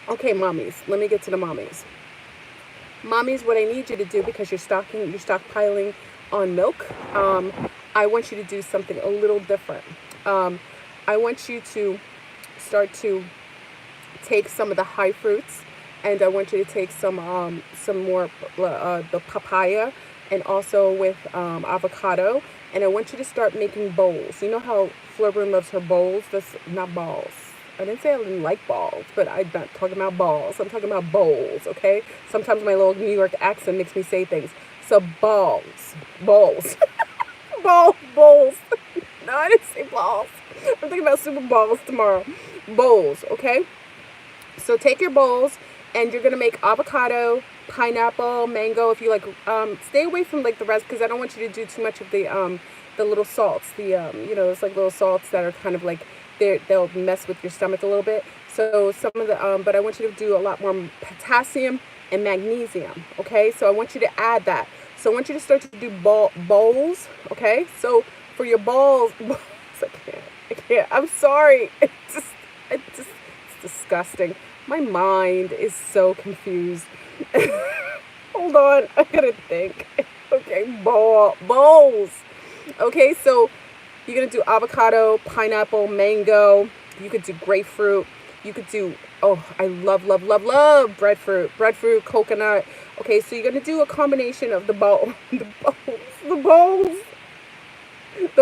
Okay, mommies. Let me get to the mommies. Mommies, what I need you to do, because you're stockpiling on milk, I want you to do something a little different. I want you to start to take some of the high fruits, and I want you to take some more the papaya, and also with avocado, and I want you to start making bowls. You know how Florbrun loves her bowls? That's not balls. I didn't say I didn't like balls, but I'm not talking about balls. I'm talking about bowls, okay? Sometimes my little New York accent makes me say things. So bowls. Bowls. Bowls. No, I didn't say balls. I'm thinking about Super Bowls tomorrow. Bowls, okay? So take your bowls, and you're going to make avocado, pineapple, mango. If you like, stay away from like the rest, because I don't want you to do too much of the little salts. It's like little salts that are kind of like, they'll mess with your stomach a little bit. So some of the, but I want you to do a lot more potassium and magnesium, okay? So I want you to add that. So I want you to start to do bowls, okay? So for your bowls, I can't. I'm sorry. It's disgusting. My mind is so confused. Hold on, I gotta think. Okay, bowls. Okay, so you're gonna do avocado, pineapple, mango. You could do grapefruit. You could do, I love breadfruit, coconut. Okay, so you're gonna do a combination of the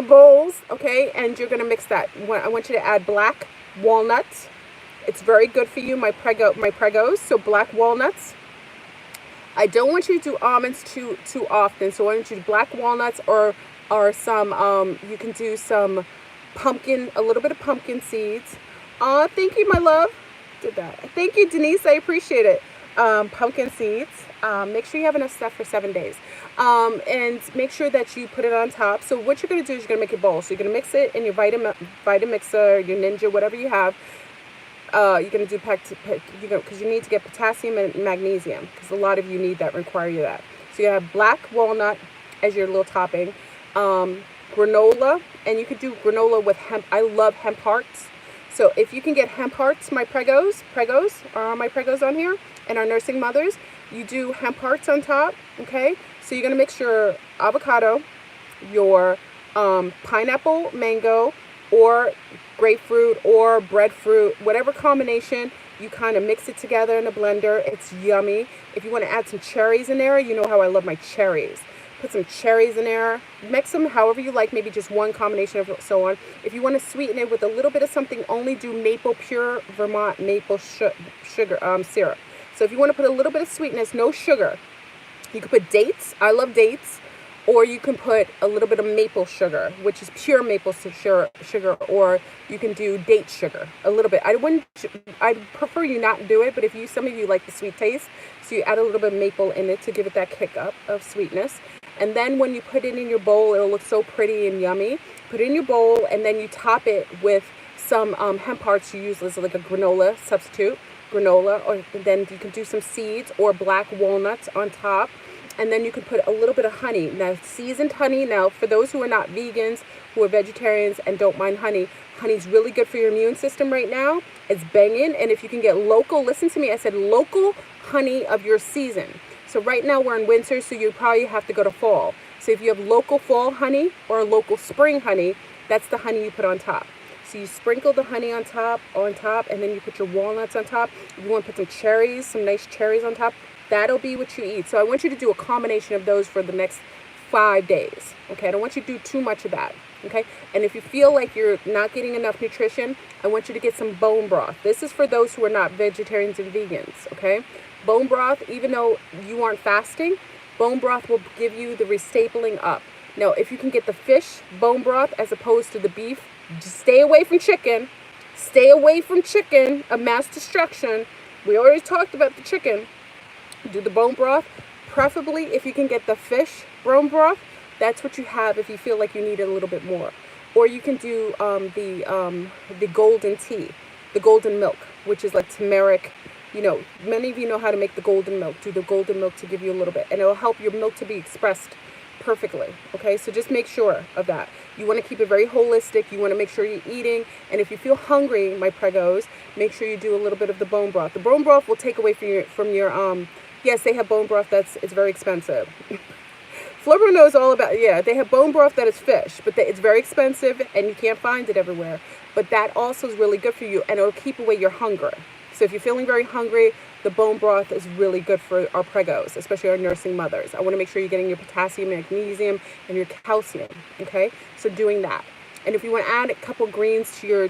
bowls, okay, and you're gonna mix that. I want you to add black walnuts. It's very good for you, my pregos. So black walnuts. I don't want you to do almonds too often. So I want you to do black walnuts or some. You can do some pumpkin, a little bit of pumpkin seeds. Thank you, my love. Did that. Thank you, Denise. I appreciate it. Pumpkin seeds. Make sure you have enough stuff for 7 days. And make sure that you put it on top. So what you're going to do is you're going to make a bowl. So you're going to mix it in your Vitamixer, your Ninja, whatever you have. You're going to do because you need to get potassium and magnesium, because a lot of you need that, require you that. So you have black walnut as your little topping, granola, and you could do granola with hemp. I love hemp hearts. So if you can get hemp hearts, my pregos are my pregos on here, and our nursing mothers, you do hemp hearts on top, okay? So you're going to mix your avocado, your pineapple, mango, or grapefruit, or breadfruit, whatever combination, you kind of mix it together in a blender. It's yummy. If you want to add some cherries in there, you know how I love my cherries. Put some cherries in there. Mix them however you like, maybe just one combination of so on. If you want to sweeten it with a little bit of something, only do maple, pure Vermont maple sugar syrup. So if you want to put a little bit of sweetness, no sugar, you can put dates. I love dates. Or you can put a little bit of maple sugar, which is pure maple sugar, or you can do date sugar, a little bit. I prefer you not do it, but if some of you like the sweet taste, so you add a little bit of maple in it to give it that kick up of sweetness. And then when you put it in your bowl, it'll look so pretty and yummy. Put it in your bowl, and then you top it with some hemp hearts. You use as like a granola substitute, or then you can do some seeds or black walnuts on top. And then you can put a little bit of honey. Now, seasoned honey. Now, for those who are not vegans, who are vegetarians and don't mind honey, honey's really good for your immune system right now. It's banging. And if you can get local, listen to me, I said local honey of your season. So right now we're in winter, so you probably have to go to fall. So if you have local fall honey or local spring honey, that's the honey you put on top. So you sprinkle the honey on top, and then you put your walnuts on top. If you want to put some cherries, some nice cherries on top, that'll be what you eat. So I want you to do a combination of those for the next 5 days. Okay, I don't want you to do too much of that. Okay, and if you feel like you're not getting enough nutrition, I want you to get some bone broth. This is for those who are not vegetarians and vegans. Okay, bone broth, even though you aren't fasting, bone broth will give you the restapling up. Now, if you can get the fish bone broth as opposed to the beef, just stay away from chicken. Stay away from chicken, a mass destruction. We already talked about the chicken. Do the bone broth, preferably if you can get the fish bone broth. That's what you have if you feel like you need it a little bit more. Or you can do the golden tea, the golden milk, which is like turmeric. You know, many of you know how to make the golden milk. Do the golden milk to give you a little bit, and it will help your milk to be expressed perfectly. Okay, so just make sure of that. You want to keep it very holistic. You want to make sure you're eating, and if you feel hungry, my pregos, make sure you do a little bit of the bone broth. The bone broth will take away from your yes, they have bone broth it's very expensive. Flipper knows all about, yeah, they have bone broth that is fish, but it's very expensive and you can't find it everywhere. But that also is really good for you, and it'll keep away your hunger. So if you're feeling very hungry, the bone broth is really good for our pregos, especially our nursing mothers. I want to make sure you're getting your potassium, magnesium, and your calcium, okay? So doing that. And if you want to add a couple greens to your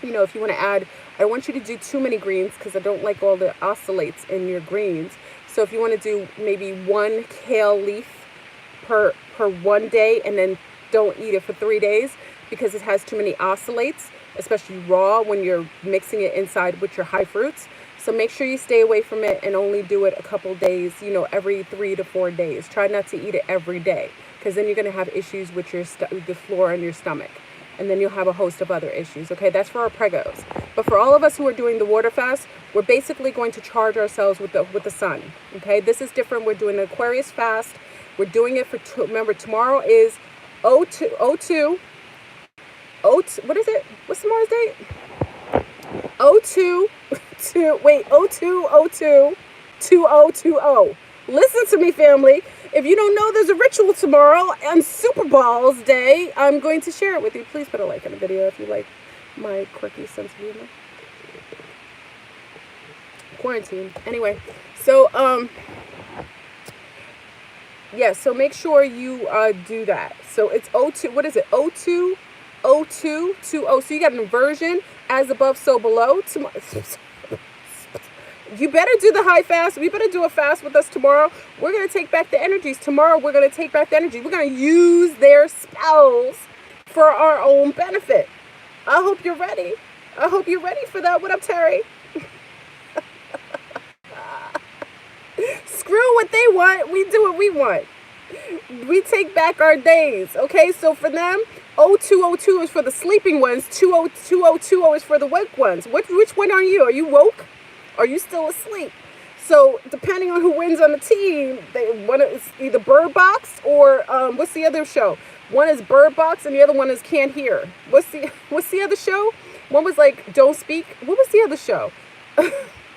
you know, if you want to add, I don't want you to do too many greens because I don't like all the oxalates in your greens. So if you want to do maybe one kale leaf per 1 day, and then don't eat it for 3 days because it has too many oxalates, especially raw when you're mixing it inside with your high fruits. So make sure you stay away from it and only do it a couple days, you know, every 3 to 4 days. Try not to eat it every day, because then you're going to have issues with the flora in your stomach. And then you'll have a host of other issues. Okay, that's for our pregos. But for all of us who are doing the water fast, we're basically going to charge ourselves with the sun. Okay, this is different. We're doing an Aquarius fast. We're doing it for, remember, tomorrow is 02. What is it? What's tomorrow's date? 2020. Listen to me, family. If you don't know, there's a ritual tomorrow on Super Balls Day. I'm going to share it with you. Please put a like on the video if you like my quirky sense of humor. Quarantine. Anyway, so yeah, so make sure you do that. So it's 02. What is it? 0220. So you got an inversion, as above, so below. You better do the high fast. We better do a fast with us tomorrow. We're going to take back the energies. Tomorrow, we're going to take back the energy. We're going to use their spells for our own benefit. I hope you're ready. I hope you're ready for that. What up, Terry? Screw what they want. We do what we want. We take back our days. Okay, so for them, 0202 is for the sleeping ones. 2020 is for the woke ones. Which one are you? Are you woke? Are you still asleep? So depending on who wins on the team, one is either Bird Box or what's the other show? One is Bird Box and the other one is Can't Hear. What's the other show? One was like Don't Speak. What was the other show?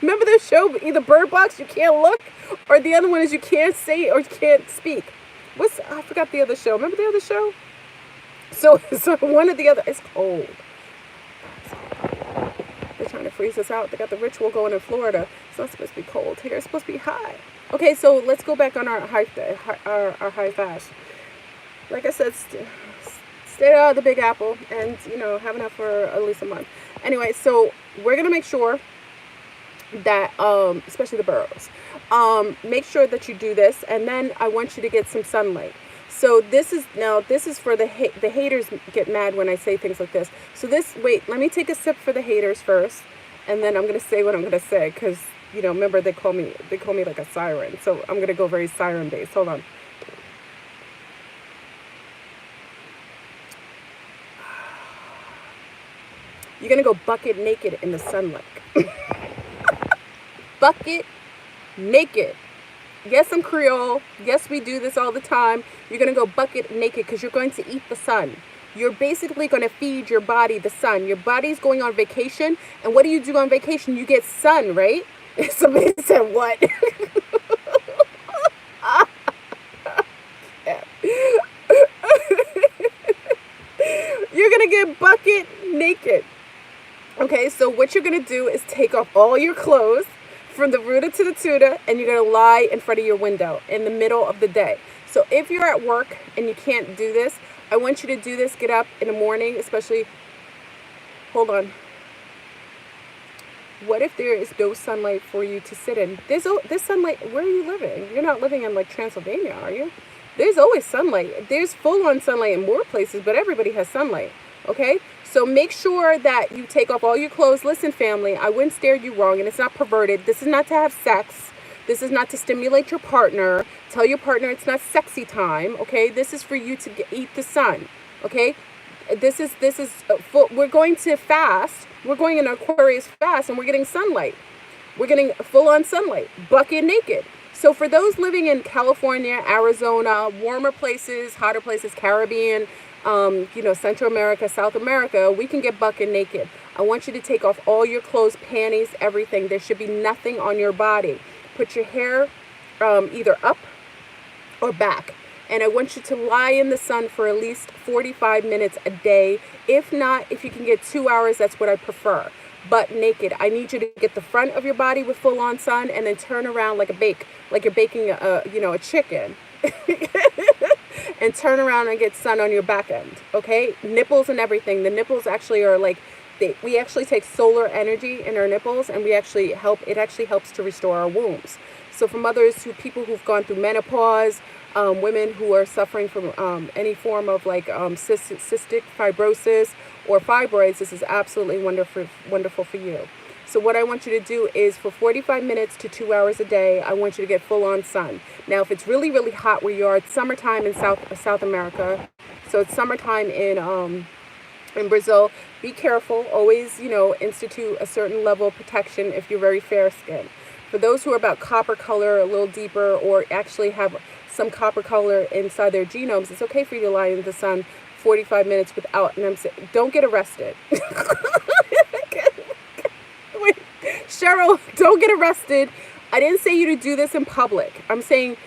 Remember the show? Either Bird Box, you can't look, or the other one is you can't say or you can't speak. I forgot the other show. Remember the other show? So one or the other. It's cold. They're trying to freeze us out. They got the ritual going in Florida. It's not supposed to be cold here. It's supposed to be high. Okay, so let's go back on our high fast. Like I said, stay out of the Big Apple and, have enough for at least a month. Anyway, so we're going to make sure that, especially the burrows, make sure that you do this, and then I want you to get some sunlight. So this is for the haters get mad when I say things like this. So wait, let me take a sip for the haters first, and then I'm going to say what I'm going to say, because, remember they call me like a siren. So I'm going to go very siren based. Hold on. You're going to go bucket naked in the sunlight. Bucket naked. Yes, I'm Creole. Yes, we do this all the time. You're going to go bucket naked because you're going to eat the sun. You're basically going to feed your body the sun. Your body's going on vacation. And what do you do on vacation? You get sun, right? Somebody said, what? You're going to get bucket naked. Okay, so what you're going to do is take off all your clothes from the rooter to the tutor, and you're going to lie in front of your window in the middle of the day. So if you're at work and you can't do this, I want you to do this. Get up in the morning, especially. Hold on. What if there is no sunlight for you to sit in? There's sunlight. Where are you living? You're not living in like Transylvania, are you? There's always sunlight. There's full-on sunlight in more places, but everybody has sunlight. Okay? So make sure that you take off all your clothes. Listen, family, I wouldn't steer you wrong, and it's not perverted. This is not to have sex. This is not to stimulate your partner. Tell your partner it's not sexy time, okay? This is for you to eat the sun, okay? This is full. We're going to fast. We're going in Aquarius fast, and we're getting sunlight. We're getting full-on sunlight, bucket naked. So for those living in California, Arizona, warmer places, hotter places, Caribbean, Central America, South America, we can get bucket naked. I want you to take off all your clothes, panties, everything. There should be nothing on your body. Put your hair either up or back. And I want you to lie in the sun for at least 45 minutes a day. If not, if you can get 2 hours, that's what I prefer. Butt naked. I need you to get the front of your body with full-on sun and then turn around like you're baking a chicken. And turn around and get sun on your back end, okay? Nipples and everything. The nipples actually are like, we actually take solar energy in our nipples, and it actually helps to restore our wombs. So for mothers, people who've gone through menopause, women who are suffering from any form of like cystic fibrosis or fibroids, this is absolutely wonderful for you. So what I want you to do is for 45 minutes to 2 hours a day, I want you to get full-on sun. Now, if it's really, really hot where you are, it's summertime in South America. So it's summertime in Brazil. Be careful. Always, institute a certain level of protection if you're very fair-skinned. For those who are about copper color, a little deeper, or actually have some copper color inside their genomes, it's okay for you to lie in the sun 45 minutes without, and I'm saying, don't get arrested. Wait, Cheryl, don't get arrested. I didn't say you to do this in public. I'm saying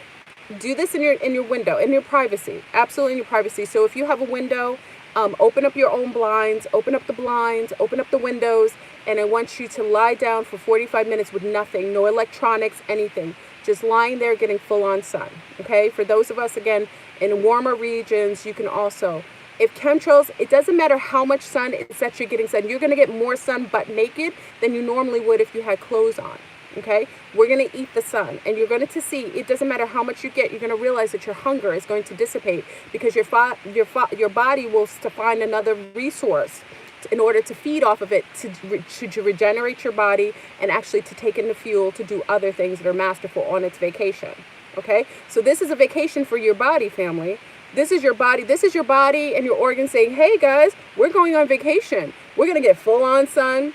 do this in your window, in your privacy. Absolutely in your privacy. So if you have a window, open up your own blinds, open up the blinds, open up the windows, and I want you to lie down for 45 minutes with nothing, no electronics, anything. Just lying there getting full-on sun, okay? For those of us, again, in warmer regions, you can also, if chemtrails, it doesn't matter how much sun it's that you're getting sun. You're going to get more sun butt naked than you normally would if you had clothes on, okay? We're going to eat the sun, and you're going to see, it doesn't matter how much you get, you're going to realize that your hunger is going to dissipate because your body will find another resource in order to feed off of it, to regenerate your body and actually to take in the fuel to do other things that are masterful on its vacation, okay? So this is a vacation for your body, family. This is your body. This is your body and your organs saying, hey guys, we're going on vacation. We're going to get full on sun.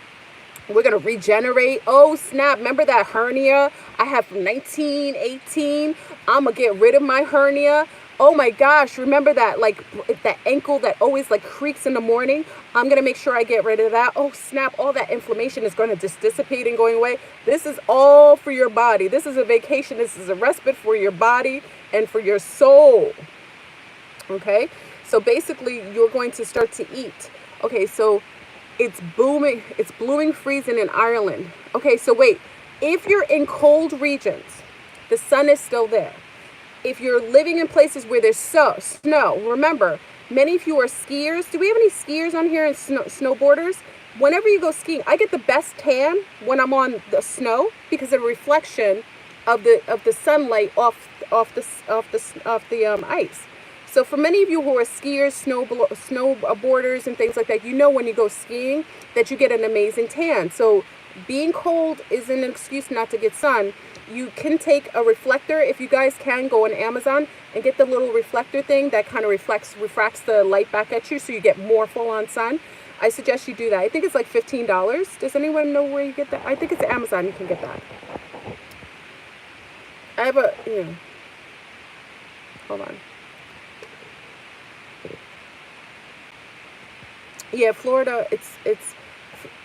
We're going to regenerate. Oh, snap. Remember that hernia I had from 1918? I'm going to get rid of my hernia. Oh my gosh, remember that, like that ankle that always like creaks in the morning? I'm going to make sure I get rid of that. Oh snap, all that inflammation is going to just dissipate and going away. This is all for your body. This is a vacation. This is a respite for your body and for your soul. Okay, so basically you're going to start to eat. Okay, so it's booming, it's blooming, freezing in Ireland. Okay, so wait, if you're in cold regions, the sun is still there. If you're living in places where there's snow, remember, many of you are skiers. Do we have any skiers on here and snowboarders? Whenever you go skiing, I get the best tan when I'm on the snow because of the reflection of the sunlight off the ice. So for many of you who are skiers, snowboarders, and things like that, you know when you go skiing that you get an amazing tan. So being cold isn't an excuse not to get sun. You can take a reflector. If you guys can, go on Amazon and get the little reflector thing that kind of refracts the light back at you so you get more full-on sun. I suggest you do that. I think it's like $15. Does anyone know where you get that? I think it's Amazon you can get that. I have a, hold on. Yeah, Florida, it's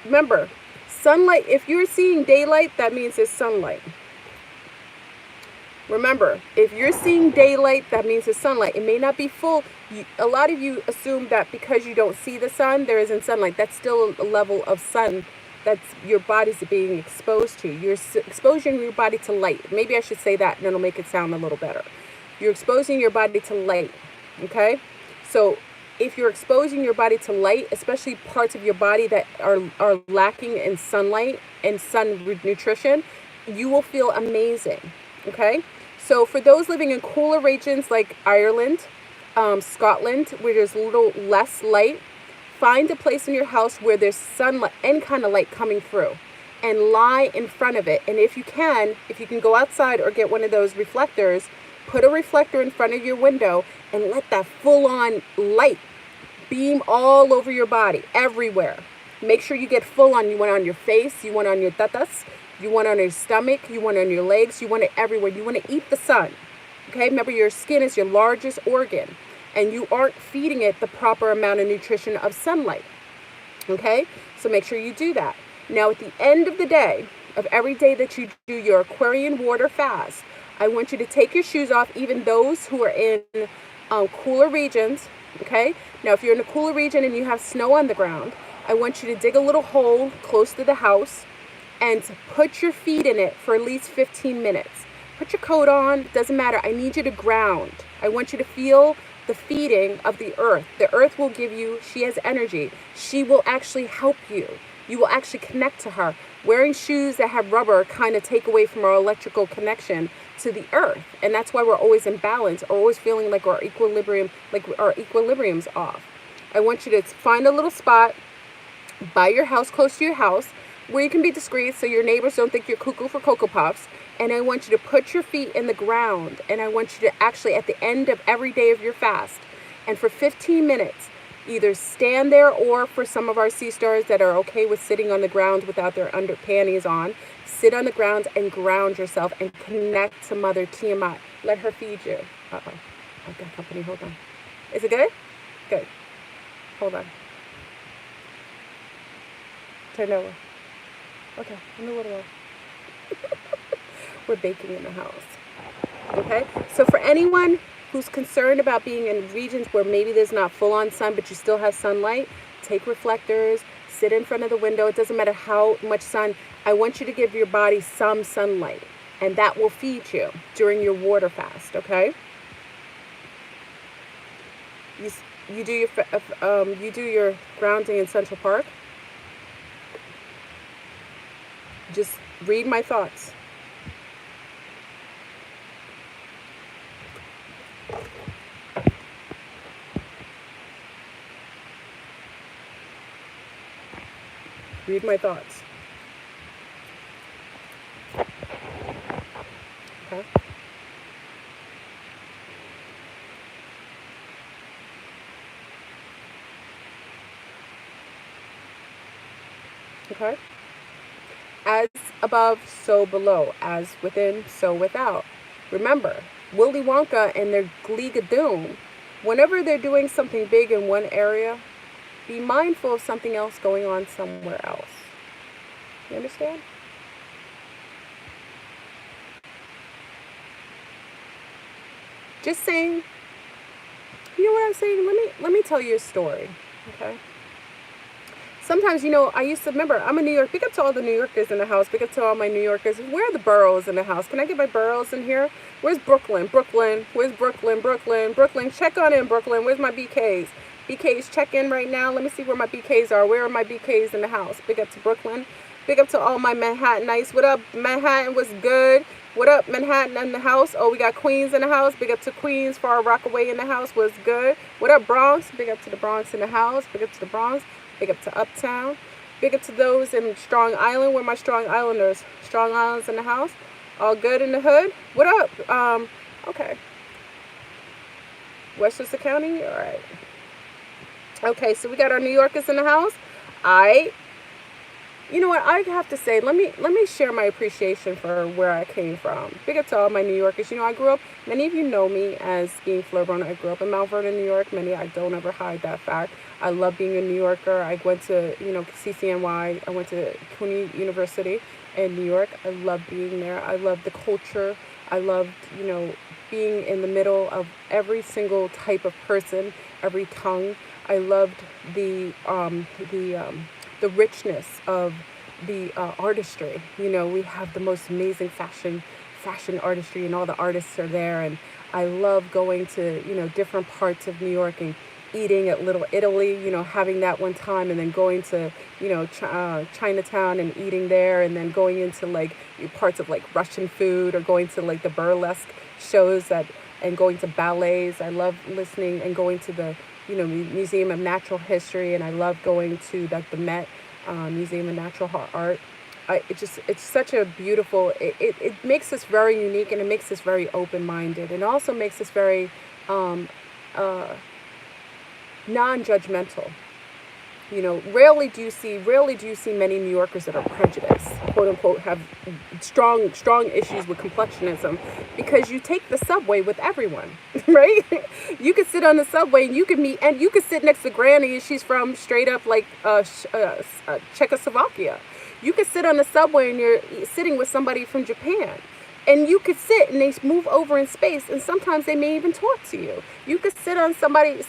remember, sunlight, if you're seeing daylight, that means it's sunlight. Remember, if you're seeing daylight, that means it's sunlight. It may not be full. A lot of you assume that because you don't see the sun, there isn't sunlight. That's still a level of sun that's your body's being exposed to. You're exposing your body to light. Maybe I should say that, and it'll make it sound a little better. You're exposing your body to light, okay? So if you're exposing your body to light, especially parts of your body that are lacking in sunlight and sun nutrition, you will feel amazing, okay? So for those living in cooler regions like Ireland, Scotland, where there's a little less light, find a place in your house where there's sunlight, any kind of light coming through, and lie in front of it. And if you can go outside or get one of those reflectors, put a reflector in front of your window and let that full-on light beam all over your body, everywhere. Make sure you get full on. You want it on your face, you want it on your tatas, you want it on your stomach, you want it on your legs, you want it everywhere. You want to eat the sun. Okay, remember your skin is your largest organ and you aren't feeding it the proper amount of nutrition of sunlight. Okay, so make sure you do that. Now at the end of the day, of every day that you do your Aquarian water fast, I want you to take your shoes off, even those who are in cooler regions. Okay, now if you're in a cooler region and you have snow on the ground, I want you to dig a little hole close to the house and put your feet in it for at least 15 minutes. Put your coat on, doesn't matter. I need you to ground. I want you to feel the feeding of the earth. The earth will give you, she has energy. She will actually help you. You will actually connect to her. Wearing shoes that have rubber kind of take away from our electrical connection to the earth. And that's why we're always in balance, or always feeling like our equilibrium's off. I want you to find a little spot by your house, close to your house, where you can be discreet so your neighbors don't think you're cuckoo for Cocoa Puffs. And I want you to put your feet in the ground. And I want you to actually, at the end of every day of your fast, and for 15 minutes, either stand there, or for some of our sea stars that are okay with sitting on the ground without their under panties on, sit on the ground and ground yourself and connect to Mother Tiamat. Let her feed you. Uh-oh. I've got company. Hold on. Is it good? Good. Hold on. Turn over. Okay. In the little We're baking in the house. Okay? So for anyone who's concerned about being in regions where maybe there's not full-on sun, but you still have sunlight, take reflectors, sit in front of the window. It doesn't matter how much sun. I want you to give your body some sunlight, and that will feed you during your water fast, okay? You do your grounding in Central Park. Just read my thoughts. Read my thoughts. Okay. Okay? As above, so below. As within, so without. Remember, Willy Wonka and their League of Doom, whenever they're doing something big in one area, be mindful of something else going on somewhere else. You understand? Just saying. You know what I'm saying? Let me tell you a story. Okay? Sometimes, I used to remember, I'm a New York. Big up to all the New Yorkers in the house. Big up to all my New Yorkers. Where are the boroughs in the house? Can I get my boroughs in here? Where's Brooklyn? Brooklyn. Where's Brooklyn? Brooklyn. Brooklyn. Check on in, Brooklyn. Where's my BKs? BKs, check in right now. Let me see where my BKs are. Where are my BKs in the house? Big up to Brooklyn. Big up to all my Manhattanites. What up, Manhattan? What's good? What up, Manhattan in the house? Oh, we got Queens in the house. Big up to Queens. Far Rockaway in the house. What's good? What up, Bronx? Big up to the Bronx in the house. Big up to the Bronx. Big up to Uptown. Big up to those in Strong Island. Where my Strong Islanders? Strong Islands in the house. All good in the hood? What up? Okay. Westchester County? All right. Okay, so we got our New Yorkers in the house. You know what I have to say? Let me share my appreciation for where I came from. Big up to all my New Yorkers. I grew up. Many of you know me as being Fleur Broner. I grew up in Mount Vernon, New York. I don't ever hide that fact. I love being a New Yorker. I went to CCNY. I went to CUNY University in New York. I love being there. I love the culture. I loved being in the middle of every single type of person, every tongue. I loved the richness of the artistry. We have the most amazing fashion artistry, and all the artists are there. And I love going to different parts of New York and eating at Little Italy. Having that one time, and then going to Chinatown and eating there, and then going into parts of Russian food, or going to the burlesque shows and going to ballets. I love listening and going to the Museum of Natural History, and I love going to the Met Museum of Natural Art. It's such a beautiful. It makes us very unique, and it makes us very open-minded, and also makes us very non-judgmental. Rarely do you see many New Yorkers that are prejudiced, quote unquote, have strong issues with complexionism, because you take the subway with everyone, right? You could sit on the subway and you could meet, and you could sit next to Granny, and she's from straight up Czechoslovakia. You could sit on the subway and you're sitting with somebody from Japan. And you could sit and they move over in space, and sometimes they may even talk to you. You could sit on somewhere and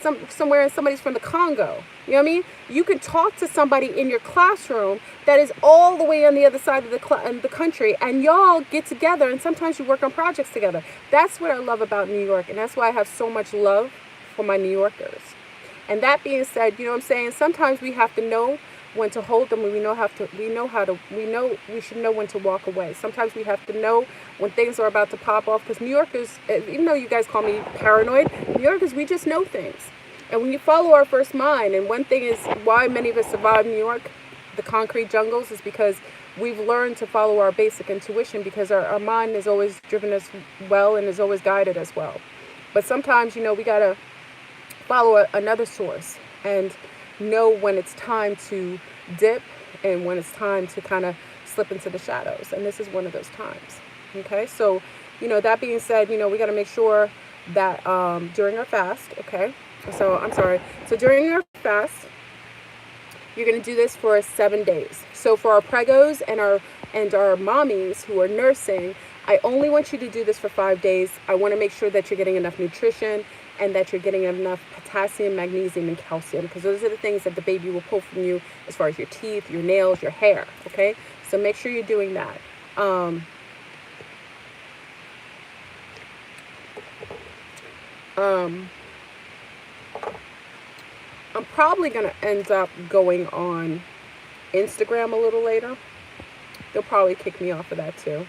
somebody's from the Congo. You know what I mean? You could talk to somebody in your classroom that is all the way on the other side of the country, and y'all get together, and sometimes you work on projects together. That's what I love about New York, and that's why I have so much love for my New Yorkers. And that being said, sometimes we have to know when to hold them, and we should know when to walk away. Sometimes we have to know when things are about to pop off, because New Yorkers, even though you guys call me paranoid, New Yorkers, we just know things. And when you follow our first mind, and one thing is why many of us survive New York, the concrete jungles, is because we've learned to follow our basic intuition, because our mind has always driven us well and has always guided us well. But sometimes, we got to follow another source and know when it's time to dip and when it's time to kind of slip into the shadows. And this is one of those times. Okay, so that being said, we got to make sure that during our fast, so during our fast, you're going to do this for 7 days. So for our pregos and our mommies who are nursing, I only want you to do this for 5 days. I want to make sure that you're getting enough nutrition and that you're getting enough potassium, magnesium, and calcium, because those are the things that the baby will pull from you as far as your teeth, your nails, your hair, okay? So make sure you're doing that. I'm probably going to end up going on Instagram a little later. They'll probably kick me off of that too.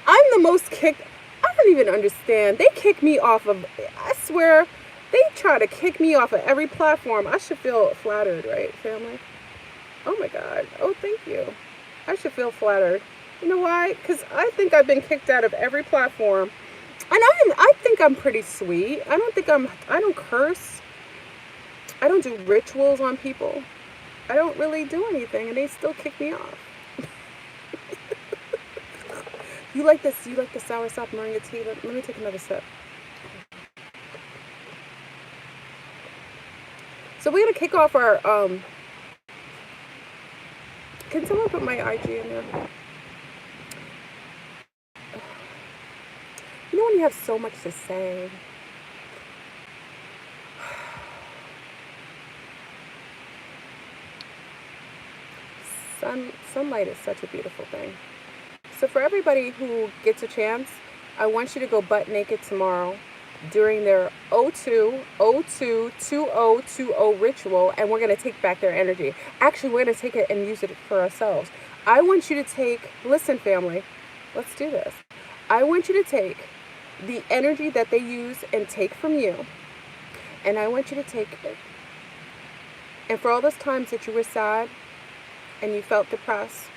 I'm the most kicked. I don't even understand. They kick me off of, I swear, they try to kick me off of every platform. I should feel flattered, right, family? Oh my God. Oh, thank you. I should feel flattered. You know why? Because I think I've been kicked out of every platform. And I think I'm pretty sweet. I don't curse. I don't do rituals on people. I don't really do anything, and they still kick me off. You like this? You like the sour sop meringue tea? Let me take another sip. So we're gonna kick off our. Can someone put my IG in there? You know when you have so much to say. Sunlight is such a beautiful thing. So for everybody who gets a chance, I want you to go butt naked tomorrow during their 2020 ritual, and we're going to take back their energy. Actually, we're going to take it and use it for ourselves. I want you to take, listen family, let's do this. I want you to take the energy that they use and take from you, and I want you to take it. And for all those times that you were sad and you felt depressed,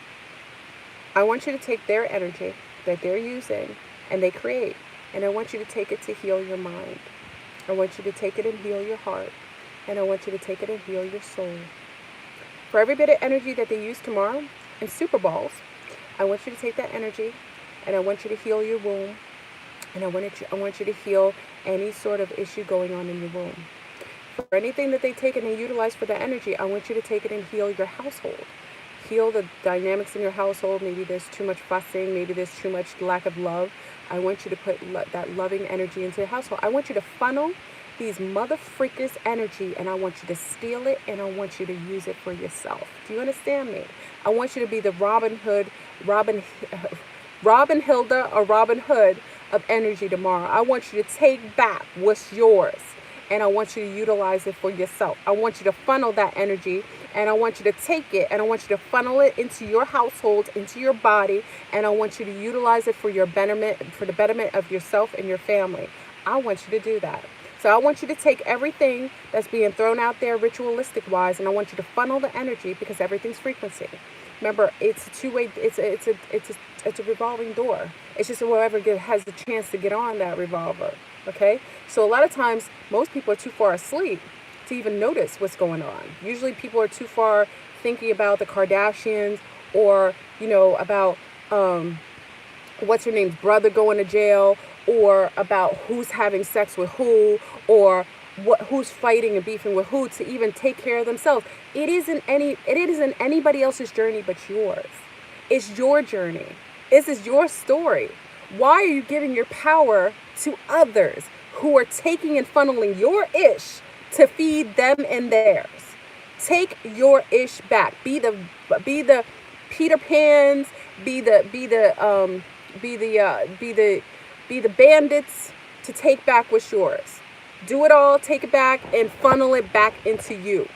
I want you to take their energy that they're using and they create, and I want you to take it to heal your mind. I want you to take it and heal your heart, and I want you to take it and heal your soul. For every bit of energy that they use tomorrow in Super Balls, I want you to take that energy and I want you to heal your womb, and I want you to heal any sort of issue going on in your womb. For anything that they take and they utilize for that energy, I want you to take it and heal your household. Heal the dynamics in your household. Maybe there's too much fussing. Maybe there's too much lack of love. I want you to put that loving energy into your household. I want you to funnel these mother freakers energy, and I want you to steal it, and I want you to use it for yourself. Do you understand me? I want you to be the Robin Hilda or Robin Hood of energy tomorrow. I want you to take back what's yours, and I want you to utilize it for yourself. I want you to funnel that energy, and I want you to take it, and I want you to funnel it into your household, into your body, and I want you to utilize it for your betterment, for the betterment of yourself and your family. I want you to do that. So I want you to take everything that's being thrown out there ritualistic wise, and I want you to funnel the energy, because everything's frequency. Remember, it's a two-way, it's a revolving door. It's just whoever has the chance to get on that revolver. Okay? So a lot of times, most people are too far asleep to even notice what's going on. Usually people are too far thinking about the Kardashians, or, about what's her name's brother going to jail, or about who's having sex with who, or who's fighting and beefing with who, to even take care of themselves. It isn't anybody else's journey but yours. It's your journey. This is your story. Why are you giving your power to others who are taking and funneling your ish to feed them and theirs? Take your ish back. Be the Peter Pans. Be the bandits to take back what's yours. Do it all, take it back, and funnel it back into you.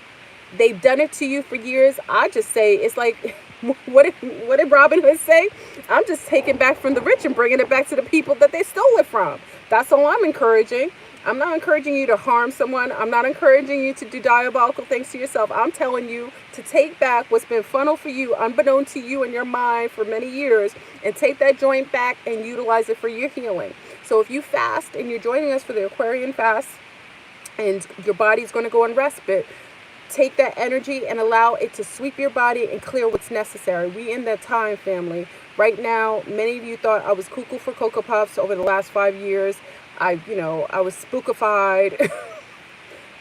They've done it to you for years. I just say, it's like, what did Robin Hood say? I'm just taking back from the rich and bringing it back to the people that they stole it from. That's all I'm encouraging. I'm not encouraging you to harm someone. I'm not encouraging you to do diabolical things to yourself. I'm telling you to take back what's been funneled for you, unbeknown to you and your mind for many years, and take that joint back and utilize it for your healing. So if you fast and you're joining us for the Aquarian fast and your body's going to go on respite, take that energy and allow it to sweep your body and clear what's necessary. We in that time, family. Right now, many of you thought I was cuckoo for Cocoa Puffs over the last 5 years. I was spookified.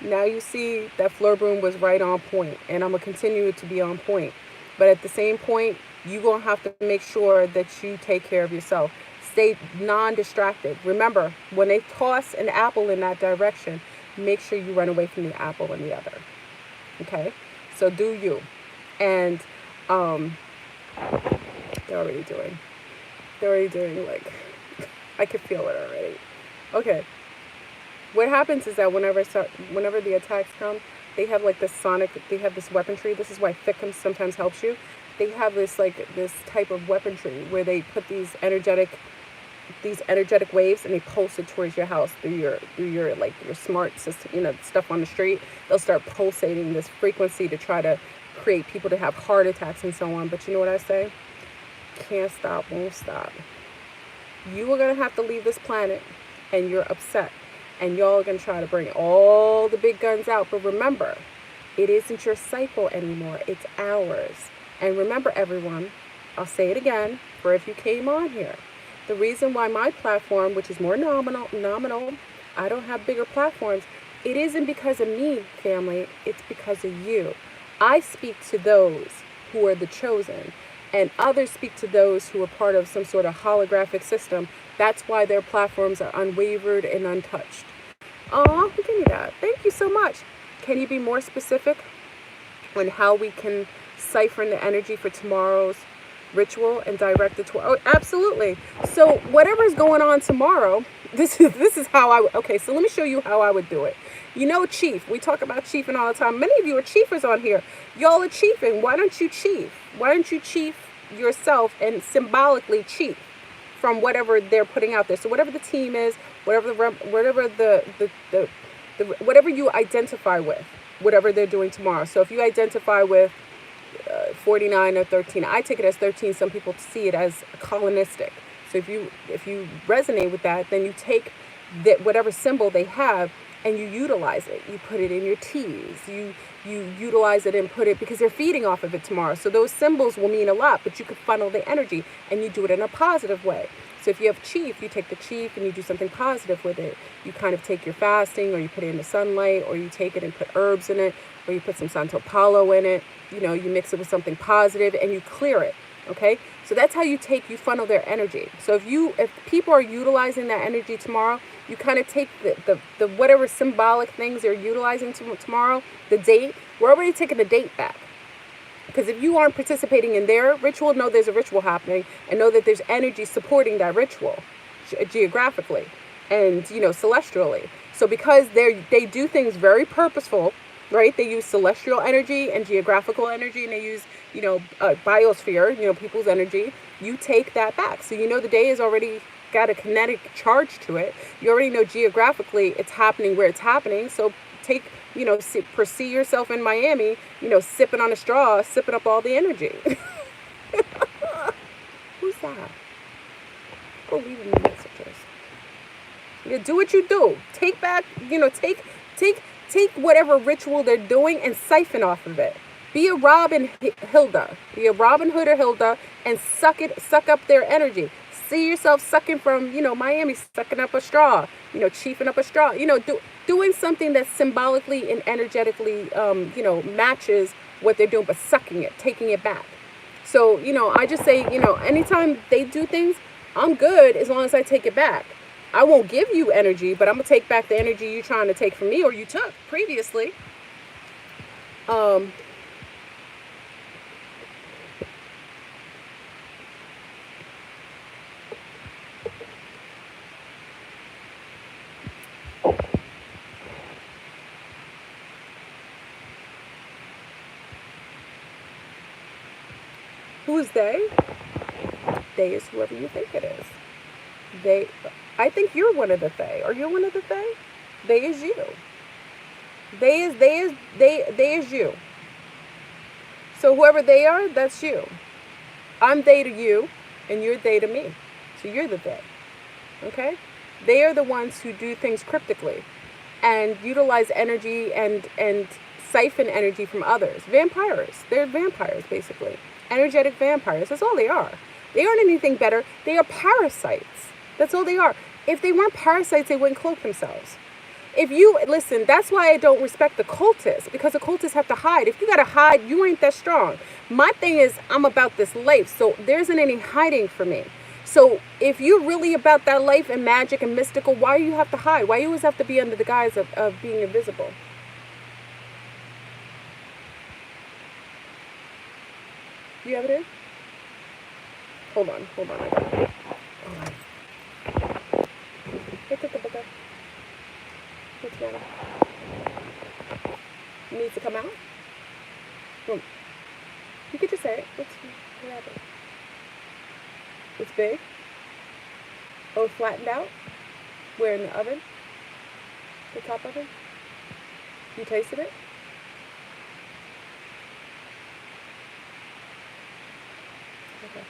Now you see that Fleur Broom was right on point, and I'm going to continue to be on point. But at the same point, you're going to have to make sure that you take care of yourself. Stay non-distracted. Remember, when they toss an apple in that direction, make sure you run away from the apple in the other. Okay? So do you. And they're already doing like, I can feel it already. Okay. What happens is that whenever the attacks come, they have like this weaponry. This is why Thickums sometimes helps you. They have this type of weaponry where they put these energetic waves, and they pulse it towards your house through your smart system, stuff on the street. They'll start pulsating this frequency to try to create people to have heart attacks and so on. But you know what I say? Can't stop, won't stop. You are going to have to leave this planet, and you're upset, and y'all are going to try to bring all the big guns out. But remember, It isn't your cycle anymore. It's ours. And remember, everyone, I'll say it again for if you came on here. The reason why my platform, which is more nominal, I don't have bigger platforms, it isn't because of me, family. It's because of you. I speak to those who are the chosen, and others speak to those who are part of some sort of holographic system. That's why their platforms are unwavered and untouched. Oh, give me that. Thank you so much. Can you be more specific on how we can siphon the energy for tomorrow's ritual and direct it to? Oh, absolutely. So whatever's going on tomorrow, this is how okay, so let me show you how I would do it. You know, chief, we talk about chiefing all the time. Many of you are chiefers on here. Y'all are chiefing. Why don't you chief? Why don't you chief yourself and symbolically chief from whatever they're putting out there? So whatever the team is, whatever whatever you identify with, whatever they're doing tomorrow. So if you identify with 49 or 13, I take it as 13. Some people see it as colonistic. So if you resonate with that, then you take that whatever symbol they have and you utilize it. You put it in your teas. You utilize it and put it, because they're feeding off of it tomorrow. So those symbols will mean a lot, but you could funnel the energy and you do it in a positive way. So if you have chief, you take the chief and you do something positive with it. You kind of take your fasting, or you put it in the sunlight, or you take it and put herbs in it, or you put some Santo Palo in it. You know, you mix it with something positive and you clear it. Okay, so that's how you funnel their energy. So if people are utilizing that energy tomorrow, you kind of take the whatever symbolic things they're utilizing tomorrow, the date, we're already taking the date back. Because if you aren't participating in their ritual, know there's a ritual happening, and know that there's energy supporting that ritual geographically and, you know, celestially. So because they do things very purposeful, right? They use celestial energy and geographical energy, and they use, you know, biosphere, you know, people's energy. You take that back. So you know the day has already got a kinetic charge to it. You already know geographically it's happening where it's happening. So take, you know, perceive yourself in Miami, you know, sipping on a straw, sipping up all the energy. Who's that? Go leave me messages. Yeah, do what you do. Take back, you know, take whatever ritual they're doing and siphon off of it. Be a Robin Hilda. Be a Robin Hood or Hilda and suck up their energy. See yourself sucking from, you know, Miami, sucking up a straw, you know, chiefing up a straw, you know, doing something that symbolically and energetically, you know, matches what they're doing, but sucking it, taking it back. So, you know, I just say, you know, anytime they do things, I'm good as long as I take it back. I won't give you energy, but I'm going to take back the energy you're trying to take from me or you took previously. Who is they? They is whoever you think it is. They, I think you're one of the they. Are you one of the they? They is you. They is you. So whoever they are, that's you. I'm they to you, and you're they to me. So you're the they. Okay? They are the ones who do things cryptically and utilize energy and siphon energy from others. Vampires. They're vampires, basically. Energetic vampires. That's all they are. They aren't anything better. They are parasites. That's all they are. If they weren't parasites, they wouldn't cloak themselves. If you, listen, that's why I don't respect the cultists, because the cultists have to hide. If you got to hide, you ain't that strong. My thing is, I'm about this life, so there isn't any hiding for me. So if you're really about that life and magic and mystical, why do you have to hide? Why do you always have to be under the guise of being invisible? You have it in? Hold on. I got it. Hold on. Hey, take the book up. What's the matter? It needs to come out? Boom. You could just say it. What happened? It's big? Oh, flattened out? Where, in the oven? The top oven? You tasted it? Okay.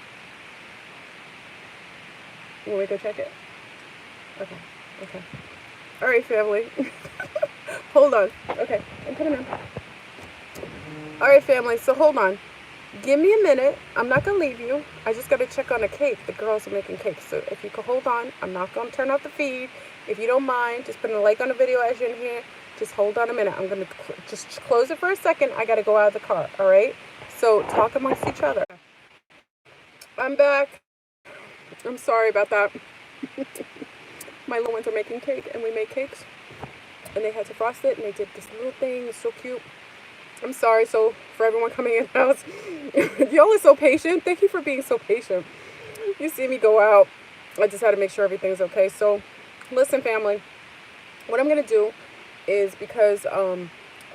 You want me to go check it? Okay. All right, family. Hold on. Okay, I'm coming in. All right, family. So hold on. Give me a minute. I'm not going to leave you. I just got to check on a cake. The girls are making cakes. So if you could hold on, I'm not going to turn off the feed. If you don't mind, just putting a like on the video as you're in here. Just hold on a minute. I'm going to just close it for a second. I got to go out of the car. All right? So talk amongst each other. I'm back. I'm sorry about that. My little ones are making cake, and we make cakes. And they had to frost it, and they did this little thing. It's so cute. I'm sorry, so for everyone coming in the house, y'all are so patient. Thank you for being so patient. You see me go out. I just had to make sure everything's okay. So, listen, family. What I'm going to do is, because of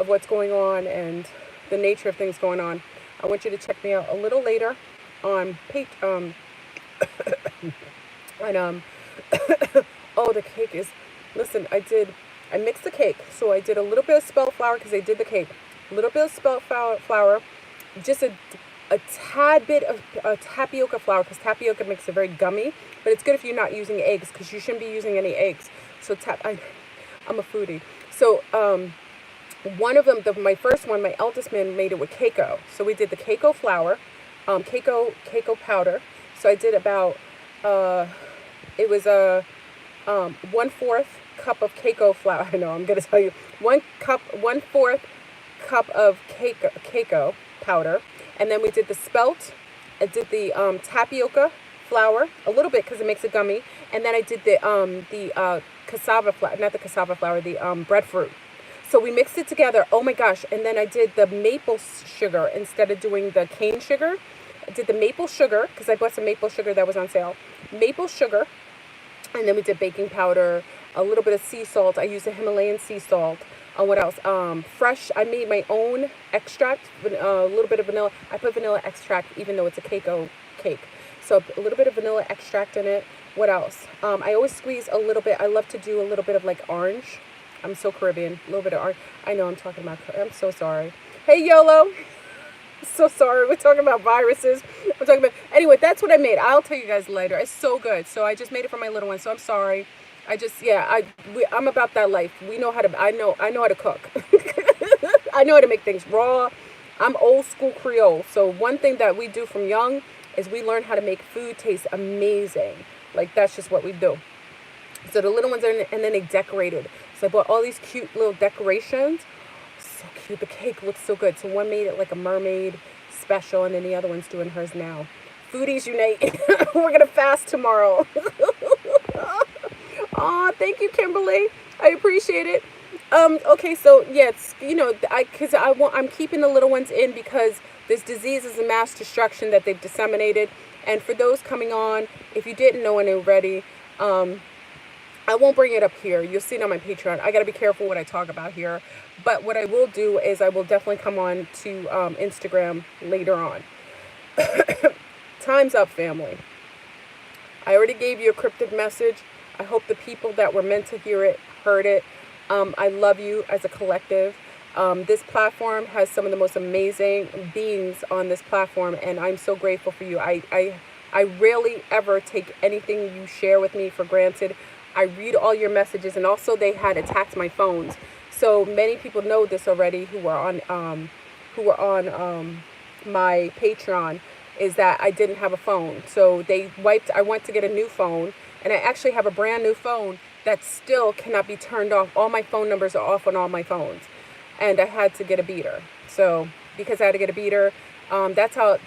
what's going on and the nature of things going on, I want you to check me out a little later on and oh, the cake is, listen, I mixed the cake. So I did a little bit of spelt flour because I did the cake. A little bit of spelt flour, just a tad bit of tapioca flour, because tapioca makes it very gummy, but it's good if you're not using eggs, because you shouldn't be using any eggs. So I'm a foodie. So one of them, my first one, my eldest man made it with Keiko. So we did the Keiko flour, Keiko powder. So I did about, it was a 1/4 cup of Keiko flour. I know, I'm going to tell you. 1/4 cup of Keiko powder. And then we did the spelt. I did the tapioca flour, a little bit because it makes it gummy. And then I did the cassava flour, not the cassava flour, the breadfruit. So we mixed it together. Oh my gosh. And then I did the maple sugar instead of doing the cane sugar. I did the maple sugar because I bought some maple sugar that was on sale. Maple sugar. And then we did baking powder, a little bit of sea salt. I used a Himalayan sea salt. What else? Fresh. I made my own extract, a little bit of vanilla. I put vanilla extract even though it's a Keiko cake. So a little bit of vanilla extract in it. What else? I always squeeze a little bit. I love to do a little bit of like orange. I'm so Caribbean. A little bit of orange. I know I'm talking about, I'm so sorry. Hey, YOLO. So sorry. We're talking about viruses. We're talking about, anyway, that's what I made. I'll tell you guys later. It's so good. So I just made it for my little one. So I'm sorry. I'm about that life. I know how to cook. I know how to make things raw. I'm old school Creole. So one thing that we do from young is we learn how to make food taste amazing. Like, that's just what we do. So the little ones are in it, and then they decorated. So I bought all these cute little decorations. So cute. The cake looks so good. So one made it like a mermaid special, and then the other one's doing hers now. Foodies unite. We're going to fast tomorrow. Aw, thank you, Kimberly. I appreciate it. Okay, so yeah, it's, I'm keeping the little ones in because this disease is a mass destruction that they've disseminated. And for those coming on, if you didn't know any already, I won't bring it up here. You'll see it on my Patreon. I got to be careful what I talk about here. But what I will do is I will definitely come on to Instagram later on. Time's up, family. I already gave you a cryptic message. I hope the people that were meant to hear it heard it. I love you as a collective. This platform has some of the most amazing beings on this platform, and I'm so grateful for you. I rarely ever take anything you share with me for granted. I read all your messages, and also they had attacked my phones. So many people know this already who were on my Patreon, is that I didn't have a phone. So I went to get a new phone, and I actually have a brand new phone that still cannot be turned off. All my phone numbers are off on all my phones. And I had to get a beater. So because I had to get a beater, that's how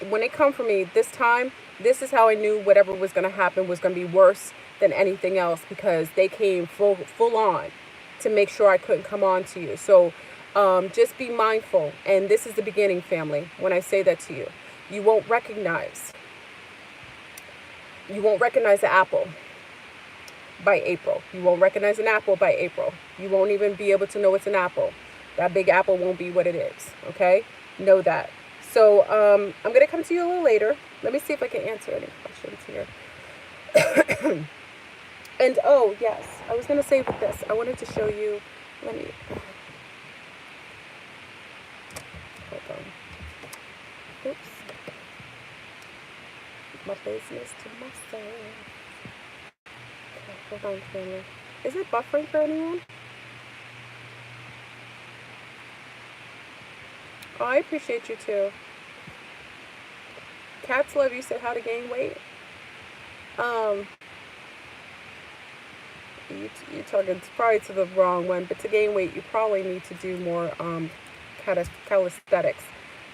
when they come for me this time, this is how I knew whatever was going to happen was going to be worse than anything else, because they came full on to make sure I couldn't come on to you. So just be mindful. And this is the beginning, family, when I say that to you. You won't recognize the apple by April. You won't recognize an apple by April. You won't even be able to know it's an apple. That big apple won't be what it is. Okay? Know that. So I'm going to come to you a little later. Let me see if I can answer any questions here. And oh, yes. I was going to say with this. I wanted to show you. Let me. Hold on. Oops. My business to myself. Okay, hold on, family. Is it buffering for anyone? Oh, I appreciate you too. Cats Love, you said how to gain weight. Um, you're talking probably to the wrong one, but to gain weight, you probably need to do more calisthenics.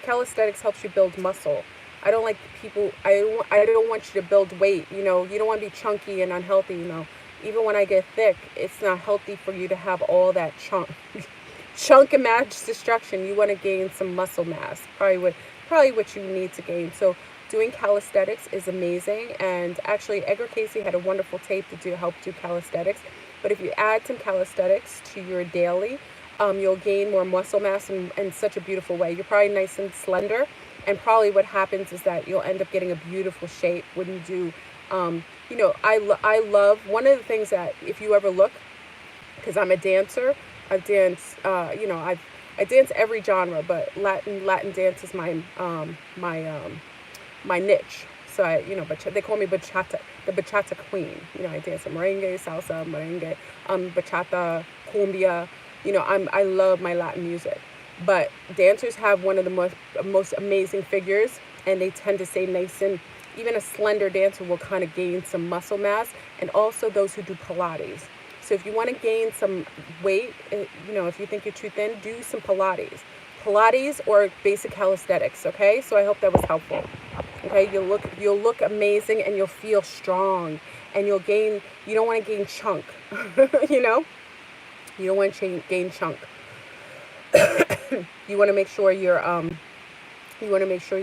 Calisthenics helps you build muscle. I don't like people. I don't want you to build weight. You don't want to be chunky and unhealthy. Even when I get thick, it's not healthy for you to have all that chunk and mass destruction. You want to gain some muscle mass. Probably what you need to gain. So doing calisthenics is amazing. And actually, Edgar Casey had a wonderful tape to help do calisthenics. But if you add some calisthenics to your daily, you'll gain more muscle mass in such a beautiful way. You're probably nice and slender. And probably what happens is that you'll end up getting a beautiful shape when you do. I love, one of the things that if you ever look, because I'm a dancer, I've danced, I dance every genre, but Latin dance is my niche. So they call me bachata, the bachata queen. I dance merengue, salsa, merengue, bachata, cumbia. I love my Latin music. But dancers have one of the most amazing figures, and they tend to stay nice, and even a slender dancer will kind of gain some muscle mass, and also those who do Pilates. So if you want to gain some weight, if you think you're too thin, do some Pilates or basic calisthenics, okay? So I hope that was helpful. Okay, you'll look amazing, and you'll feel strong, and you don't want to gain chunk. You don't want to gain chunk. You want to make sure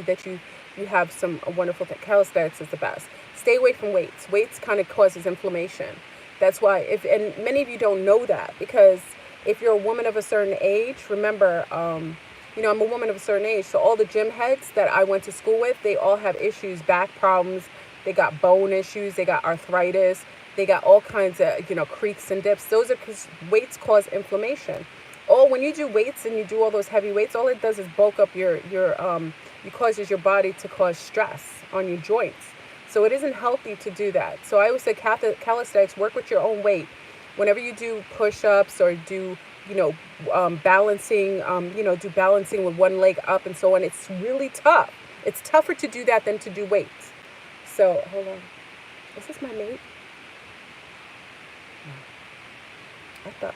that you have some wonderful thing. Calisthenics is the best. Stay away from weights. Weights kind of causes inflammation. That's why and many of you don't know that, because if you're a woman of a certain age, remember, I'm a woman of a certain age, so all the gym heads that I went to school with, they all have issues, back problems, they got bone issues, they got arthritis, they got all kinds of, creaks and dips. Those are because weights cause inflammation. When you do weights and you do all those heavy weights, all it does is bulk up it causes your body to cause stress on your joints. So it isn't healthy to do that. So I always say calisthenics, work with your own weight. Whenever you do push-ups or do, balancing, do balancing with one leg up and so on, it's really tough. It's tougher to do that than to do weights. So, hold on. Is this my mate?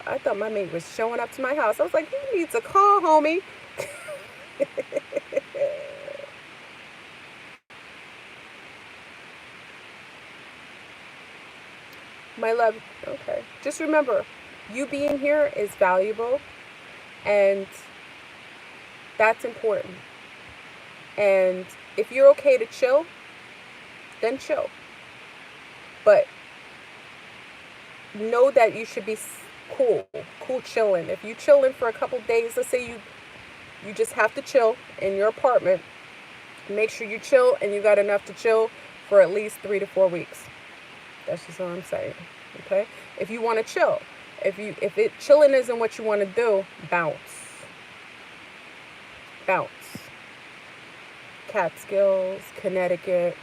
I thought my mate was showing up to my house. I was like, he needs a call, homie. My love, okay. Just remember, you being here is valuable, and that's important. And if you're okay to chill, then chill. But know that you should be cool chilling. If you chilling for a couple days, let's say you just have to chill in your apartment, make sure you chill and you got enough to chill for at least 3 to 4 weeks. That's just all I'm saying. Okay? If you want to chill, if chilling isn't what you want to do, bounce. Catskills, Connecticut,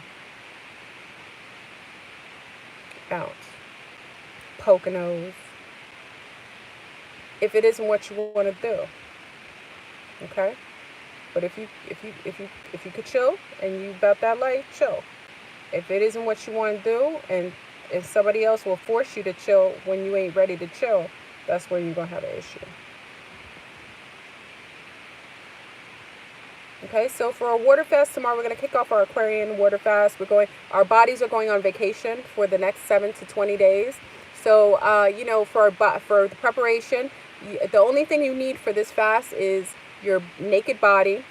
bounce. Poconos. If it isn't what you want to do, okay. But if you could chill and you about that life, chill. If it isn't what you want to do, and if somebody else will force you to chill when you ain't ready to chill, that's where you're gonna have an issue. Okay, so for our Waterfast tomorrow, we're going to kick off our Aquarian Waterfast. Our bodies are going on vacation for the next 7 to 20 days. So, for the preparation, the only thing you need for this fast is your naked body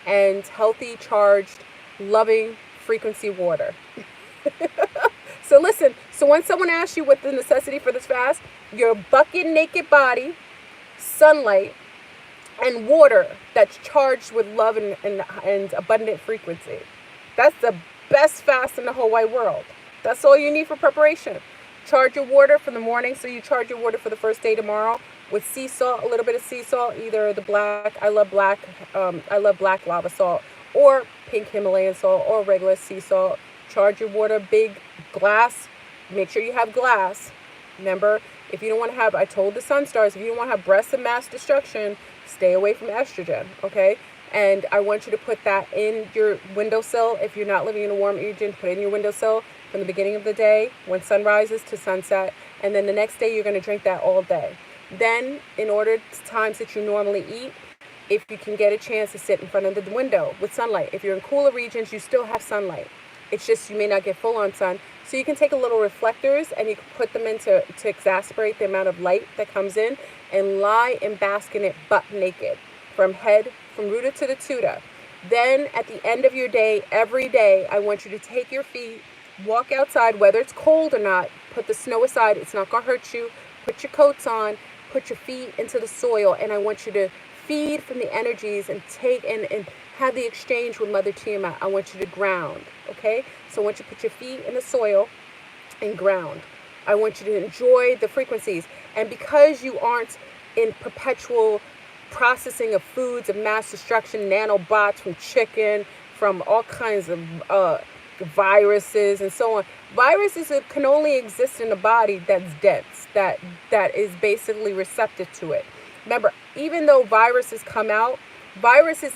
and healthy, charged, loving frequency water. So listen, so when someone asks you what the necessity for this fast, your bucket naked body, sunlight, and water that's charged with love and abundant frequency. That's the best fast in the whole wide world. That's all you need for preparation. Charge your water for the morning. So you charge your water for the first day tomorrow with sea salt, a little bit of sea salt, either the black, I love black lava salt, or pink Himalayan salt, or regular sea salt. Charge your water, big glass. Make sure you have glass. Remember, if you don't want to have, I told the sun stars, if you don't want to have breast and mass destruction, stay away from estrogen, okay? And I want you to put that in your windowsill. If you're not living in a warm region, put it in your windowsill from the beginning of the day, when sun rises to sunset. And then the next day, you're going to drink that all day. Then, in order to times that you normally eat, if you can get a chance to sit in front of the window with sunlight. If you're in cooler regions, you still have sunlight. It's just you may not get full on sun. So you can take a little reflectors and you can put them in to exacerbate the amount of light that comes in, and lie and bask in it butt naked from rooter to the tutor. Then at the end of your day, every day, I want you to take your feet, walk outside, whether it's cold or not, put the snow aside. It's not going to hurt you. Put your coats on, put your feet into the soil, and I want you to feed from the energies and take and have the exchange with Mother Tiamat. I want you to ground, okay? So I want you to put your feet in the soil and ground. I want you to enjoy the frequencies. And because you aren't in perpetual processing of foods of mass destruction, nanobots from chicken, from all kinds of viruses and so on. Viruses can only exist in a body that's dense, that is basically receptive to it. Remember, even though viruses come out,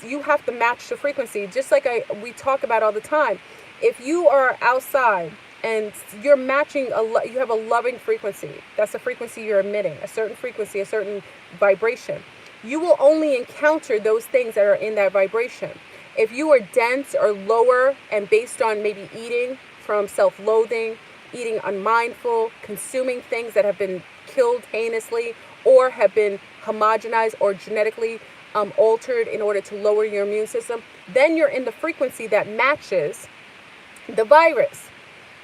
you have to match the frequency. Just like we talk about all the time. If you are outside and you're matching, you have a loving frequency. That's a frequency you're emitting, a certain frequency, a certain vibration. You will only encounter those things that are in that vibration. If you are dense or lower and based on maybe eating from self-loathing, eating unmindful, consuming things that have been killed heinously or have been homogenized or genetically altered in order to lower your immune system, then you're in the frequency that matches the virus.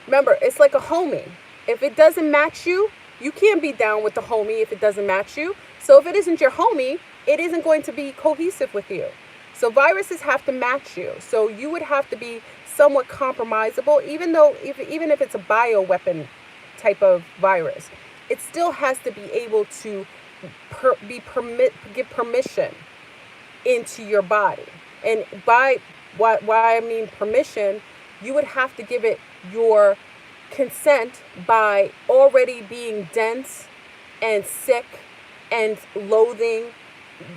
Remember, it's like a homie. If it doesn't match you, you can't be down with the homie if it doesn't match you. So if it isn't your homie, it isn't going to be cohesive with you. So viruses have to match you. So you would have to be somewhat compromisable, even if it's a bioweapon type of virus. It still has to be able to give permission into your body. And by why I mean permission, you would have to give it your consent by already being dense and sick and loathing,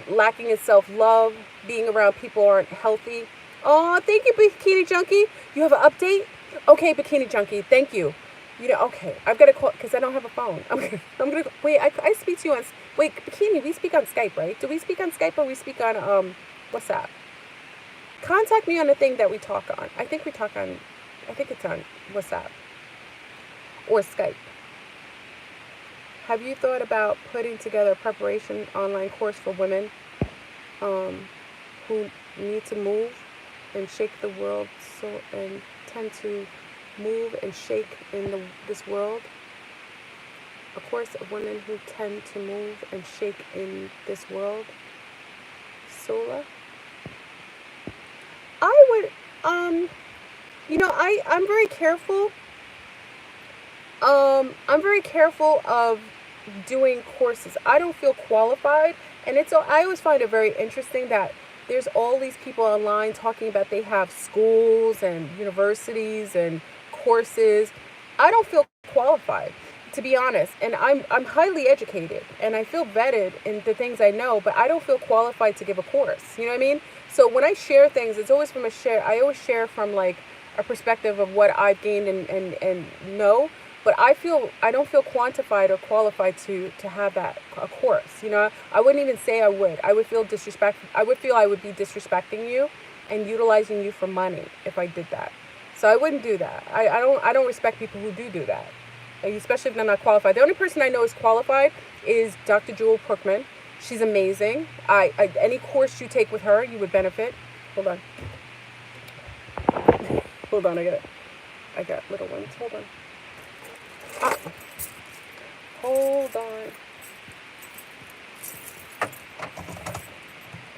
lacking in self-love, being around people who aren't healthy. Oh, thank you, Bikini Junkie. You have an update? Okay, Bikini Junkie, thank you. Okay, I've got to call, because I don't have a phone. I'm going to, wait, I speak to you on, wait, Bikini, we speak on Skype, right? Do we speak on Skype or we speak on, WhatsApp? Contact me on the thing that we talk on. I think it's on WhatsApp or Skype. Have you thought about putting together a preparation online course for women who need to move and shake the world and tend to move and shake in this world? A course of women who tend to move and shake in this world. Sola? I would, I'm very careful. I'm very careful of doing courses. I don't feel qualified, and I always find it very interesting that there's all these people online talking about they have schools and universities and courses. I don't feel qualified, to be honest, and I'm highly educated and I feel vetted in the things I know, but I don't feel qualified to give a course. You know what I mean? So when I share things, it's always I always share from like a perspective of what I've gained and know. But I don't feel quantified or qualified to have a course. I wouldn't even say I would. I would feel I would be disrespecting you and utilizing you for money if I did that. So I wouldn't do that. I don't respect people who do that, especially if they're not qualified. The only person I know is qualified is Dr. Jewel Perkman. She's amazing. Any course you take with her, you would benefit. Hold on. I got little ones. Hold on. Hold on.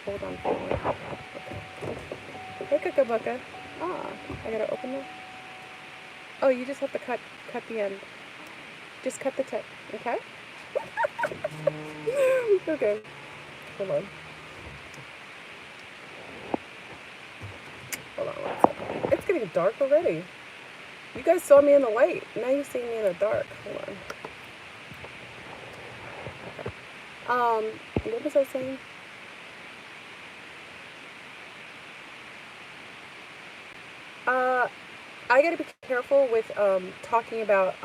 Okay. Hey, Kakabuka. I gotta open that. Oh, you just have to cut the end. Just cut the tip, okay? Okay. Hold on 1 second. It's getting dark already. You guys saw me in the light. Now you see me in the dark. Hold on. What was I saying? Uh, I got to be careful with talking about.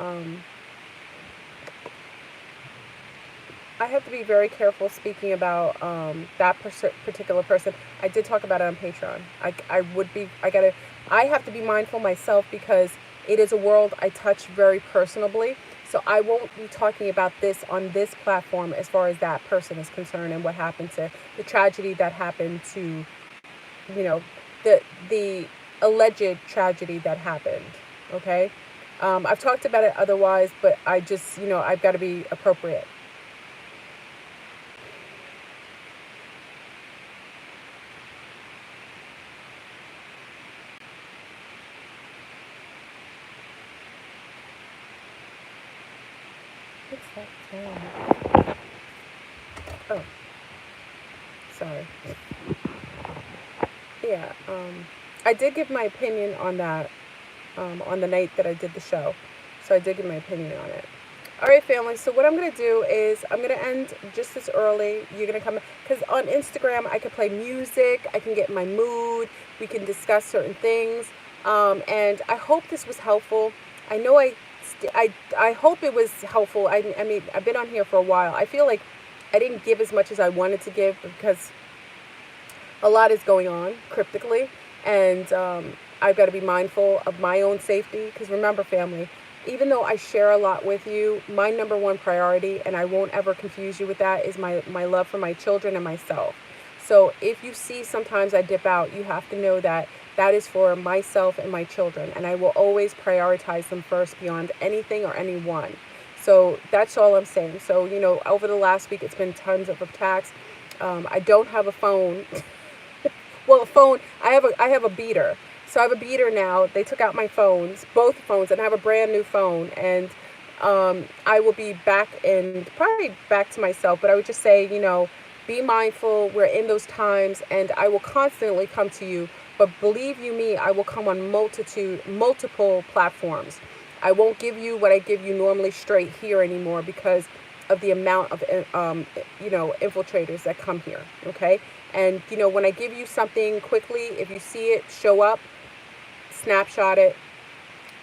I have to be very careful speaking about that particular person. I did talk about it on Patreon. I would be. I have to be mindful myself because it is a world I touch very personally. So I won't be talking about this on this platform as far as that person is concerned and what happened to the tragedy that happened to, you know, the alleged tragedy that happened. Okay. I've talked about it otherwise, but I just, I've got to be appropriate. What's that sound? Oh, sorry. Yeah, I did give my opinion on that on the night that I did the show. So I did give my opinion on it. All right, family. So what I'm going to do is I'm going to end just as early. You're going to come, because on Instagram I can play music. I can get in my mood. We can discuss certain things. And I hope this was helpful. I know I hope it was helpful. I mean, I've been on here for a while. I feel like I didn't give as much as I wanted to give because a lot is going on cryptically, and I've got to be mindful of my own safety. Because remember, family, even though I share a lot with you, my number one priority, and I won't ever confuse you with that, is my love for my children and myself. So if you see sometimes I dip out, you have to know that that is for myself and my children, and I will always prioritize them first beyond anything or anyone. So that's all I'm saying. So, over the last week, it's been tons of attacks. I don't have a phone. Well, a phone, I have a beater. So I have a beater now. They took out my phones, both phones, and I have a brand new phone. And I will be back and probably back to myself. But I would just say, be mindful. We're in those times, and I will constantly come to you. But believe you me, I will come on multiple platforms. I won't give you what I give you normally straight here anymore because of the amount of, infiltrators that come here. Okay. And, when I give you something quickly, if you see it show up, snapshot it,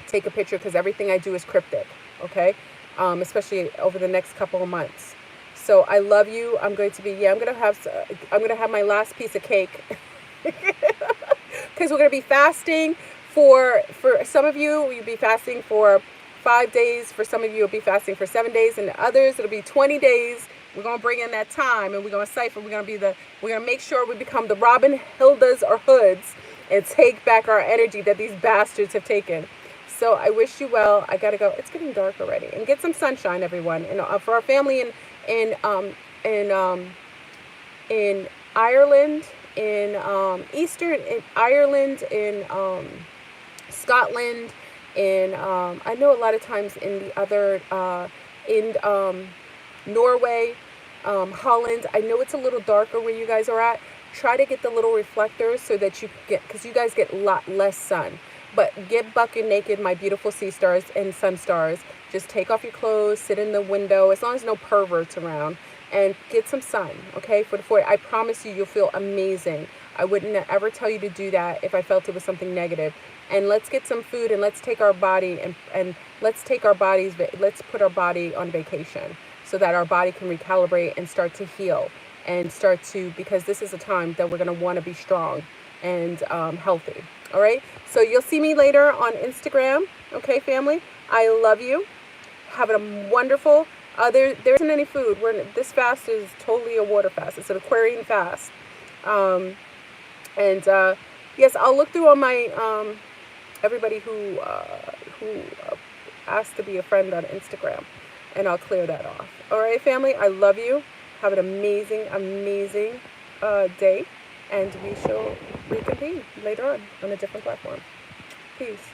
take a picture, because everything I do is cryptic. Okay. Especially over the next couple of months. So I love you. I'm going to have my last piece of cake because we're going to be fasting for some of you. You'll be fasting for 5 days. For some of you, you'll be fasting for 7 days, and others it'll be 20 days. We're gonna bring in that time, and we're gonna cipher. We're gonna make sure we become the Robin Hildas or Hoods and take back our energy that these bastards have taken. So I wish you well. I gotta go. It's getting dark already, and get some sunshine, everyone. And for our family in Ireland, in Eastern in Ireland, in Scotland, in I know a lot of times in the other in Norway, Holland. I know it's a little darker where you guys are at. Try to get the little reflectors so that you get, because you guys get a lot less sun. But get bucket naked, my beautiful sea stars and sun stars. Just take off your clothes, sit in the window, as long as no perverts around, and get some sun, okay? I promise you, you'll feel amazing. I wouldn't ever tell you to do that if I felt it was something negative. And let's get some food, and let's take our body and let's put our body on vacation so that our body can recalibrate and start to heal and because this is a time that we're going to want to be strong and healthy. All right. So you'll see me later on Instagram. Okay, family. I love you. Have a wonderful. There isn't any food. This fast is totally a water fast. It's an Aquarian fast. Yes, I'll look through all my everybody who asked to be a friend on Instagram, and I'll clear that off. All right, family. I love you. Have an amazing, amazing day, and we shall reconvene later on a different platform. Peace.